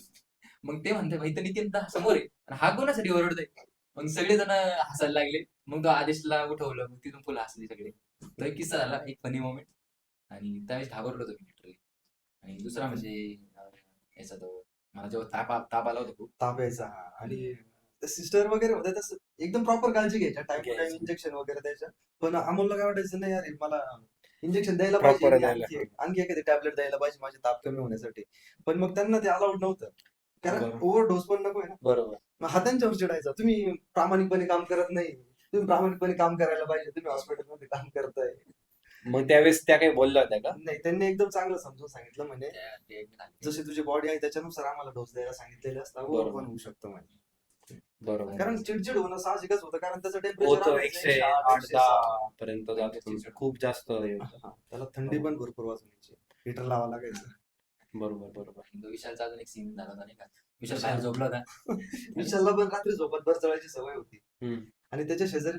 मग ते म्हणते भाई तर नितीन तर समोर आहे, आणि हा कोणासाठी ओरडतोय. मग सगळे जण हसायला लागले, मग तो आदेशला उठवलं, मग तिथून फुल हसली सगळे. तो एक किस्सा झाला, एक फनी मोमेंट, आणि त्यावेळेस घाबरलो होतो मी लिटरली. आणि दुसरा म्हणजे याचा तो, मला जेव्हा ताप आला होता खूप. ताप यायचा. आणि सिस्टर वगैरे होत्या तसं एकदम प्रॉपर काळजी घ्यायच्या, टाइम टू टाइम घ्यायची. इंजेक्शन वगैरे द्यायच्या. पण अमोलला काय वाटायचं नाही यार मला इंजेक्शन द्यायला Proper पाहिजे, द्यायला. आणखी एखादी टॅबलेट द्यायला पाहिजे माझे ताप कमी होण्यासाठी. पण मग त्यांना ते अलाउड नव्हतं, कारण बरोबर. ओव्हर डोस पण नको आहे ना. बरोबर. मग हा त्यांच्यावर चिडायचा, तुम्ही प्रामाणिकपणे काम करत नाही, तुम्ही प्रामाणिकपणे काम करायला पाहिजे, तुम्ही हॉस्पिटलमध्ये काम करताय. मग त्यावेळेस त्या काही बोलल्या होत्या का? नाही, त्यांनी एकदम चांगलं समजून सांगितलं, म्हणे ते जशी तुझी बॉडी आहे त्याच्यानुसार आम्हाला डोस द्यायला सांगितलेले असतात, ओव्हर पण होऊ शकतं म्हणे. बरोबर. कारण चिडचिड होणं साहजिकच होतं, कारण त्याचं होतं टेम्परेचर 108-10 पर्यंत जात होतं. खूप जास्त हे होतं. त्याला थंडी पण भरपूर वाजवायची, हिटर लावा लागायचं. बरोबर बरोबर. तो विशालचा अजून एक सीन झाला होता नाही का, विशाल बाहेर झोपला होता. विशालला पण रात्री झोपत बरचळायची सवय होती. हम्म. आणि त्याच्या शेजारी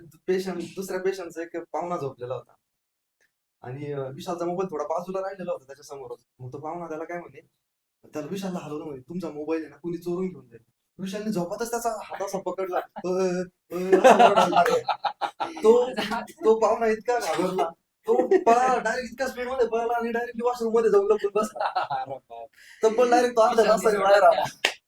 दुसऱ्या पेशंटचा एक पाहुणा झोपलेला होता, आणि विशालचा मोबाईल थोडा बाजूला राहिलेला होता त्याच्या समोरच. मग तो पाहुणा त्याला काय म्हणे, त्याला विशालला हलवलं, म्हणे तुमचा मोबाईल आहे ना कुणी चोरून घेऊन जाईल. विशालने झोपातच त्याचा हात असा पकडला, असं ओरडायला लागला. तो पाहुणा इतका घाबरला, तो पळाला डायरेक्ट, इतका स्पीड मध्ये पळाला, आणि डायरेक्टली वॉशरूम मध्ये जाऊन लपून बसला. तब्बल डायरेक्ट तो अर्ध्या तासाने बाहेर आला,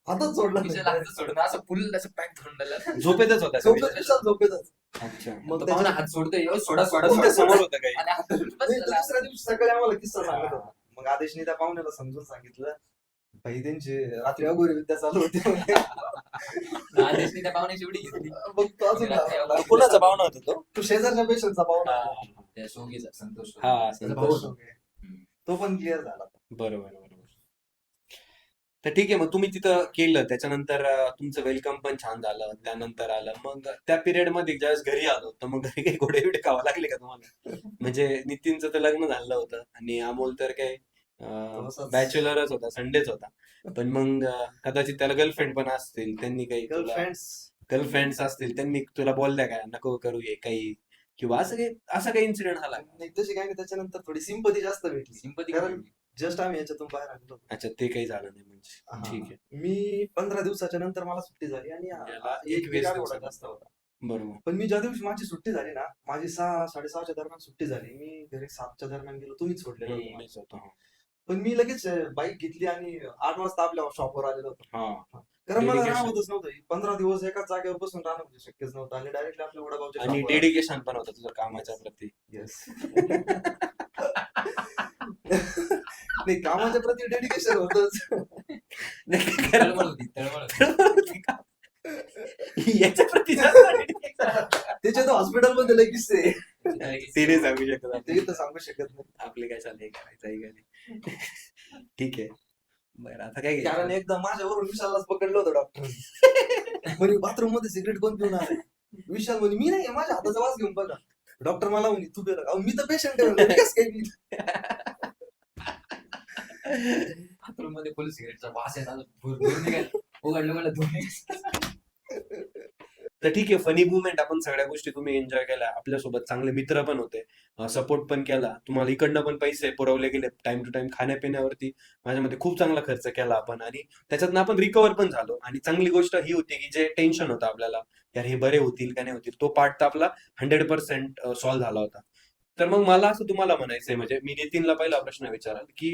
हातच सोडला नाही. विशाल हात सोडून असं फुल असं पॅक धरून राहिलं. झोपेतच होता का झोपेत, विशाल? विशाल झोपेतच. अच्छा. मग तो पाहुणा हात सोडतोय, "यो, सोडा सोडा तुमच्या सोडा." समोर होतं काही? आणि हात धरून नाही, तो बसलेला. दुसऱ्या दिवशी सकाळी आम्हाला किस्सा सांगत होता. मग आदेशने त्या पाहुण्याला समजून सांगितलं, भाई त्यांची रात्री अघोरी विद्या चालू होती. आदेशने त्या पाहुण्याची उडी घेतली. मग तो अजून घाबरला. कुणाचा पाहुणा होता तो? तो शेजारच्या पेशंटचा पाहुणा होता. त्या शोगीचा संतोष हा, त्याचा संतोष. भाऊ होता. हो, तो पण क्लिअर झाला. बरोबर बरोबर. तर ठीक आहे, मग तुम्ही तिथं केलं, त्याच्यानंतर तुमचं वेलकम पण छान झालं, त्यानंतर आलं. मग त्या पिरियड मध्ये ज्यावेळेस घरी आलो, तर मग घरी काही घोडे बिडे खावा लागले का तुम्हाला? म्हणजे नितीनचं तर लग्न झालं होतं, आणि अमोल तर काही तसाच. बॅचलरच होता, संडेच होता. पण मग कदाचित त्याला गर्लफ्रेंड पण असतील, त्यांनी काही गर्लफ्रेंड्स असतील, त्यांनी तुला बोलल्या काय नको करू हे काही, किंवा असा काही इन्सिडेंट झाला का? नाही तशी काय नाही, त्याच्यानंतर थोडी सिंपती जास्त भेटली. सिंपती कारण जस्ट आम्ही याच्यातून बाहेर आलेलो होतो. अच्छा, ते काही झालं नाही म्हणजे. हा. ठीक आहे. मी 15 दिवसाच्या नंतर मला सुट्टी झाली, आणि याला एक 21 आठवडा दिवसाचा. जास्त होता. बरोबर. पण मी ज्या दिवशी माझी सुट्टी झाली ना, माझी 6-6:30च्या दरम्यान सुट्टी झाली, मी घरी 7च्या दरम्यान गेलो, तुम्हीच सोडलेलं होतं. मीच होतो. पण मी लगेच बाईक घेतली आणि 8 वाजता आपल्या शॉपवर आलेलो होतो. हा. कारण मला Dedication. राहतच नव्हतं, 15 दिवस एकाच जागेवर बसून राहणं म्हणजे शक्यच नव्हतं, आणि डायरेक्टली आपल्या वडापावच्या आणि shop वर डेडिकेशन पण होतं तुझं कामाच्या प्रती. आलो. Yes. नाही, कामाच्या प्रती डेडिकेशन होतच. तळमळ होती, तळमळ होती. याच्या प्रती जास्त dedication. त्याच्या तर हॉस्पिटलमध्ये लय किस्से आहे. ते नाही सांगू शकत आपण. ते तर सांगू शकत नाही. आपले काय चाललंय, करायचं आहे का नाही. ठीक आहे. बरं आता काय कारण घ्यायचं? एकदा माझ्यावरून विशाललाच पकडलं होतं डॉक्टर. म्हणे बाथरूम मध्ये सिगरेट कोण पिऊन आलाय? विशाल म्हणे मी नाही, माझ्या हाताचा वास घेऊन बघा. डॉक्टर मला म्हणे तू पिला? अहो, मी तर पेशंट आहे म्हणलं, मी कसं काय पिईल? बाथरूम मध्ये फुल सिगरेटचा वास येतात, धूर निघाल उघडलं म्हणलं धूर निघाल. तर ठीक आहे, फनी मुवमेंट आपण सगळ्या गोष्टी तुम्ही एन्जॉय केल्या, आपल्यासोबत चांगले मित्र पण होते, सपोर्ट पण केला, तुम्हाला इकडनं पण पैसे पुरवले गेले टाइम टू टाइम, खाण्यापिण्यावरती माझ्या मते खूप चांगला खर्च केला आपण, आणि त्याच्यातनं आपण रिकवर पण झालो. आणि चांगली गोष्ट ही होती की जे टेन्शन होतं आपल्याला, यार हे बरे होतील का नाही होतील, तो पार्ट तर आपला 100% सॉल्व्ह झाला होता. तर मग मला असं तुम्हाला म्हणायचंय, म्हणजे मी नितीनला पहिला प्रश्न विचाराल की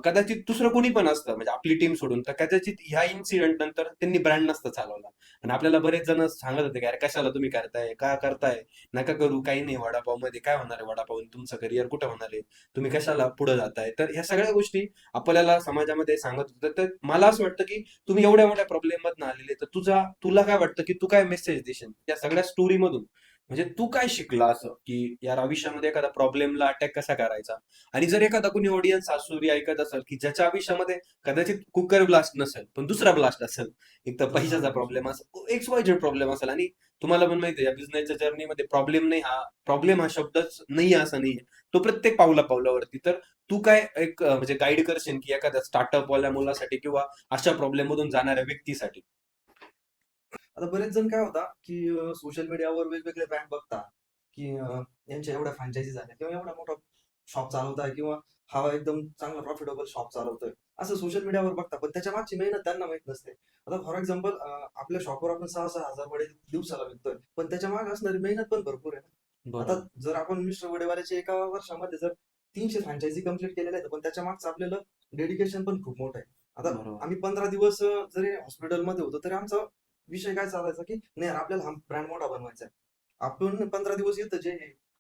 कदाचित दुसरं कोणी पण असतं, म्हणजे आपली टीम सोडून, तर कदाचित ह्या इन्सिडेंट नंतर त्यांनी ब्रँड नसतं चालवला. आणि आपल्याला बरेच जण सांगत होते की अरे कशाला तुम्ही करताय, का करताय, नका करू, काही नाही, वडापाव मध्ये काय होणार आहे, वडापाव तुमचं करिअर कुठं होणार आहे, तुम्ही कशाला पुढे जाताय. तर ह्या सगळ्या गोष्टी आपल्याला समाजामध्ये सांगत होत्या. तर मला असं वाटतं की तुम्ही एवढ्या मोठ्या प्रॉब्लेम मधून आलेले, तर तुला काय वाटतं की तू काय मेसेज देशील या सगळ्या स्टोरी मधून? म्हणजे तू काय शिकला असं की यार आयुष्यामध्ये एखाद्या प्रॉब्लेमला अटॅक कसा करायचा? आणि जर एखादा कोणी ऑडियन्स आसुरी ऐकत असेल की ज्याच्या आयुष्यामध्ये कदाचित कुकर ब्लास्ट नसेल पण दुसरा ब्लास्ट असेल, एक तर पैशाचा प्रॉब्लेम असेल, एक्स वाय झेड प्रॉब्लेम असेल, आणि तुम्हाला पण माहिती आहे या बिझनेसच्या जर्नीमध्ये प्रॉब्लेम हा शब्दच नाही असं नाहीये, तो प्रत्येक पावलावरती. तर तू काय एक म्हणजे गाईड करशील की एखाद्या स्टार्टअप वाल्या मुलासाठी किंवा अशा प्रॉब्लेम मधून जाणाऱ्या व्यक्तीसाठी? आता बरेच जण काय होता की सोशल मीडियावर वेगवेगळे ब्रँड बघता की यांच्या एवढ्या फ्रँचायझी झाल्या किंवा एवढा मोठा शॉप चालवताय किंवा हा एकदम चांगला प्रॉफिटेबल शॉप चालवतोय, असं सोशल मीडियावर बघता, पण त्याच्या मागची मेहनत त्यांना माहित नसते. आता फॉर एक्झाम्पल आपल्या शॉपवर आपण 6,000 वडे दिवसाला विकतोय, पण त्याच्या मागे असणारी मेहनत पण भरपूर आहे ना. आता बरोबर. जर आपण मिस्टर वडेवाल्याचे एका वर्षामध्ये जर 300 फ्रँचायझी कंप्लीट केलेल्या आहेत, पण त्याच्या मागचं आपल्याला डेडिकेशन पण खूप मोठं आहे. आता बरोबर. आम्ही 15 दिवस जरी हॉस्पिटलमध्ये होतो तरी आमचा विषय काय चालायचा की नाही यार, आपल्याला हा ब्रँड मोठा बनवायचा आहे. आपण 15 दिवस येतं जे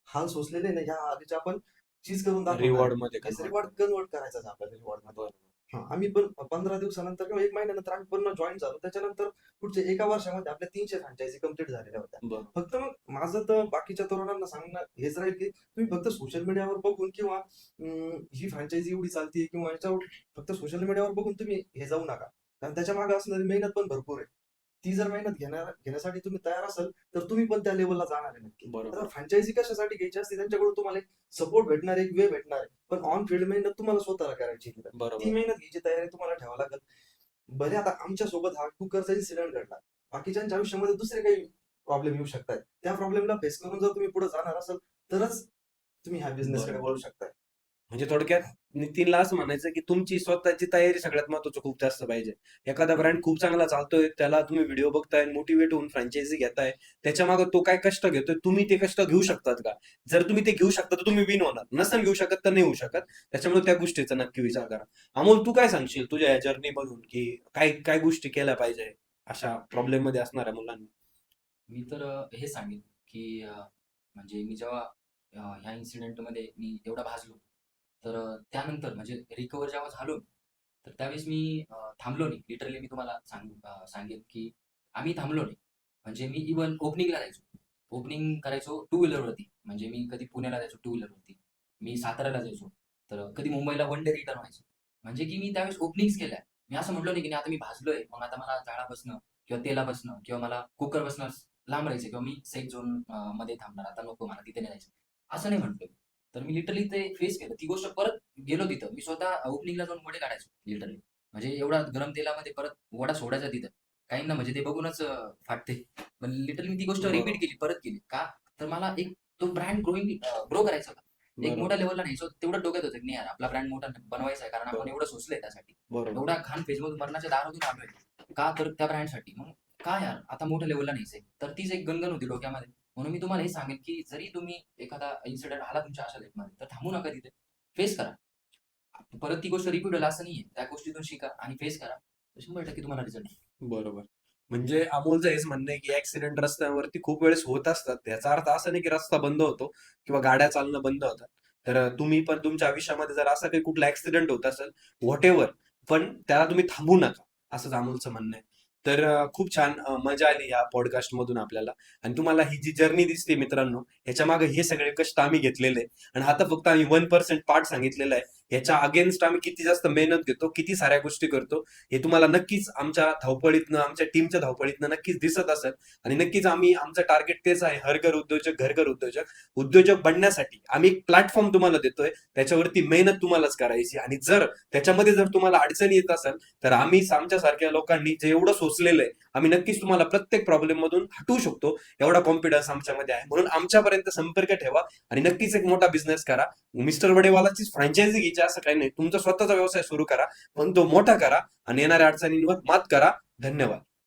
हाल सोसलेले ना, ह्या आधीचे आपण चीज करून दाखवणार रिवॉर्ड आहे. मध्ये तेच कन्वर्ट. रिवॉर्ड कन्वर्ट करायचा आहे आपल्याला रिवॉर्ड मध्ये. हा, आम्ही पण 15 दिवसानंतर किंवा 1 महिन्यानंतर आम्ही पूर्ण जॉईन झालो. त्याच्यानंतर पुढच्या एका वर्षामध्ये आपल्या 300 फ्रँचायझी कंप्लीट झालेल्या होत्या. बरोबर. फक्त मग माझं तर बाकीच्या तरुणांना सांगणं हेच राहील की तुम्ही फक्त सोशल मीडियावर बघून किंवा ही फ्रँचायझी एवढी चालते किंवा याच्यावर फक्त सोशल मीडियावर बघून तुम्ही हे जाऊ नका, कारण त्याच्या मागे असणारी मेहनत पण भरपूर आहे. ती जर मेहनत घेण्यासाठी तुम्ही तयार असाल तर तुम्ही पण त्या लेवलला जाणार आहे नक्की. बरोबर. तर फ्रँचायझी कशासाठी घ्यायची असते, त्यांच्याकडून तुम्हाला एक सपोर्ट भेटणार, एक वे भेटणार आहे, पण ऑन फील्ड मेहनत तुम्हाला स्वतःला करायची आहे. ती बरोबर. मेहनत घ्यायची तयारी तुम्हाला ठेवावं लागेल. बरे आता आमच्या सोबत हा कुकरचा इन्सिडेंट घडला, बाकीच्यांच्या आयुष्यामध्ये दुसरे काही प्रॉब्लेम येऊ शकतात. त्या प्रॉब्लेमला फेस करून जर तुम्ही पुढे जाणार असाल तरच तुम्ही ह्या बिझनेसकडे बरोबर. वळू शकताय. म्हणजे थोडक्यात नितीनला असं म्हणायचं की तुमची स्वतःची तयारी सगळ्यात महत्वाचं खूप जास्त पाहिजे. एखादा ब्रँड खूप चांगला चालतोय, त्याला तुम्ही व्हिडिओ बघताय, मोटिवेट होऊन फ्रँचायझी घेताय, त्याच्या मागे तो काय कष्ट घेतोय, तुम्ही ते कष्ट घेऊ शकतात का? जर तुम्ही ते घेऊ शकता तर तुम्ही विन होणार, नसेल घेऊ शकत तर नाही होऊ शकत. त्याच्यामुळे त्या गोष्टीचा नक्की विचार करा. अमोल, तू काय सांगशील तुझ्या या जर्नी मधून की काय काय गोष्टी केल्या पाहिजे अशा प्रॉब्लेम मध्ये असणाऱ्या मुलांनी? मी तर हे सांगेन की म्हणजे मी जेव्हा ह्या इन्सिडेंटमध्ये मी एवढा भाजलो, तर त्यानंतर म्हणजे रिकवर जेव्हा झालो, तर त्यावेळेस मी थांबलो नाही. लिटरली मी तुम्हाला सांगेन की आम्ही थांबलो नाही. म्हणजे मी इव्हन ओपनिंगला जायचो. ओपनिंग करायचो टू व्हीलरवरती. म्हणजे मी कधी पुण्याला जायचो टू व्हीलरवरती. मी साताऱ्याला जायचो. तर कधी मुंबईला वन डे रिटर्न व्हायचो. म्हणजे की मी त्यावेळेस ओपनिंग्स केल्या. मी असं म्हटलो नाही की नाही आता मी भाजलोय, मग आता मला जाळा बसणं किंवा तेला बसणं किंवा मला कुकर बसणं लांब राहायचं किंवा मी सेफ झोन मध्ये थांबणार, आता नको मला तिथे नाही जायचं. असं नाही म्हटलं. तर मी लिटरली ते फेस केलं. ती गोष्ट परत गेलो तिथं. मी स्वतः ओपनिंगला जाऊन वडे काढायचो लिटरली. म्हणजे एवढा गरम तेलामध्ये परत वडा सोडायचा तिथं. काहींना म्हणजे ते बघूनच फाटते. पण लिटरली मी ती गोष्ट बरोबर. रिपीट केली, परत केली. का? तर मला एक तो ब्रँड ग्रो करायचा होता. एक बरोबर. मोठ्या लेव्हलला न्यायचं होतं. तेवढं डोक्यात होतं की नाही यार, आपला ब्रँड मोठा बनवायचा आहे, कारण आपण बरोबर. एवढं सोसलंय त्यासाठी. बरोबर. एवढा घाण फेजमधून मरणाच्या दारातून आलोय. का? तर त्या ब्रँडसाठी. मग का यार, आता मोठ्या लेव्हलला न्यायचंय. तर तीच एक गणगण होती डोक्यामध्ये. म्हणून मी तुम्हाला हे सांगेन की जरी तुम्ही एखादा इन्सिडेंट आला तुमच्या अशा लाईफमध्ये, तर थांबू नका तिथे. फेस करा. परत ती गोष्ट रिपीट होईल असं नाहीये. त्या गोष्टीतून शिका आणि फेस करा. 100% तुम्हाला रिझल्ट येईल. बरोबर. म्हणजे अमोलचं हेच म्हणणं आहे की ऍक्सिडेंट रस्त्यावरती खूप वेळेस होत असतात. याचा अर्थ असा नाही की रस्ता बंद होतो किंवा गाड्या चालणं बंद होतात. तर तुम्ही पण तुमच्या आयुष्यामध्ये जर असा काही कुठला ऍक्सिडेंट होत असेल, व्हॉटएव्हर, पण त्याला तुम्ही थांबू नका, असंच अमोलचं म्हणणं आहे. तर खूप छान मजा आली या पॉडकास्ट मधून आपल्याला. आणि तुम्हाला ही जी जर्नी दिसते मित्रांनो, ह्याच्या मागे हे सगळे कष्ट आम्ही घेतलेले आहे. आणि आता फक्त आम्ही 1% पार्ट सांगितलेला आहे याच्या अगेन्स्ट आम्ही किती जास्त मेहनत घेतो, किती साऱ्या गोष्टी करतो, हे तुम्हाला नक्कीच आमच्या धावपळीतनं, आमच्या टीमच्या धावपळीतनं नक्कीच दिसत असेल. आणि नक्कीच आमचं टार्गेट तेच आहे, हर घर उद्योजक, घर घर उद्योजक. उद्योजक बनण्यासाठी आम्ही एक प्लॅटफॉर्म तुम्हाला देतोय, त्याच्यावरती मेहनत तुम्हालाच करायची. आणि त्याच्यामध्ये जर तुम्हाला अडचणी येत असेल, तर आमच्या सारख्या लोकांनी जे एवढं सोचलेलं आहे, आम्ही नक्कीच तुम्हाला प्रत्येक प्रॉब्लेम मधून हटवू शकतो, एवढा कॉन्फिडन्स आमच्यामध्ये आहे. म्हणून आमच्यापर्यंत संपर्क ठेवा आणि नक्कीच एक मोठा बिझनेस करा. मिस्टर वडेवालाची फ्रँचायझी घ्यायची असं काही नाही, तुमचा स्वतःचा व्यवसाय सुरू करा, पण तो मोठा करा आणि येणाऱ्या अडचणींवर मात करा. धन्यवाद.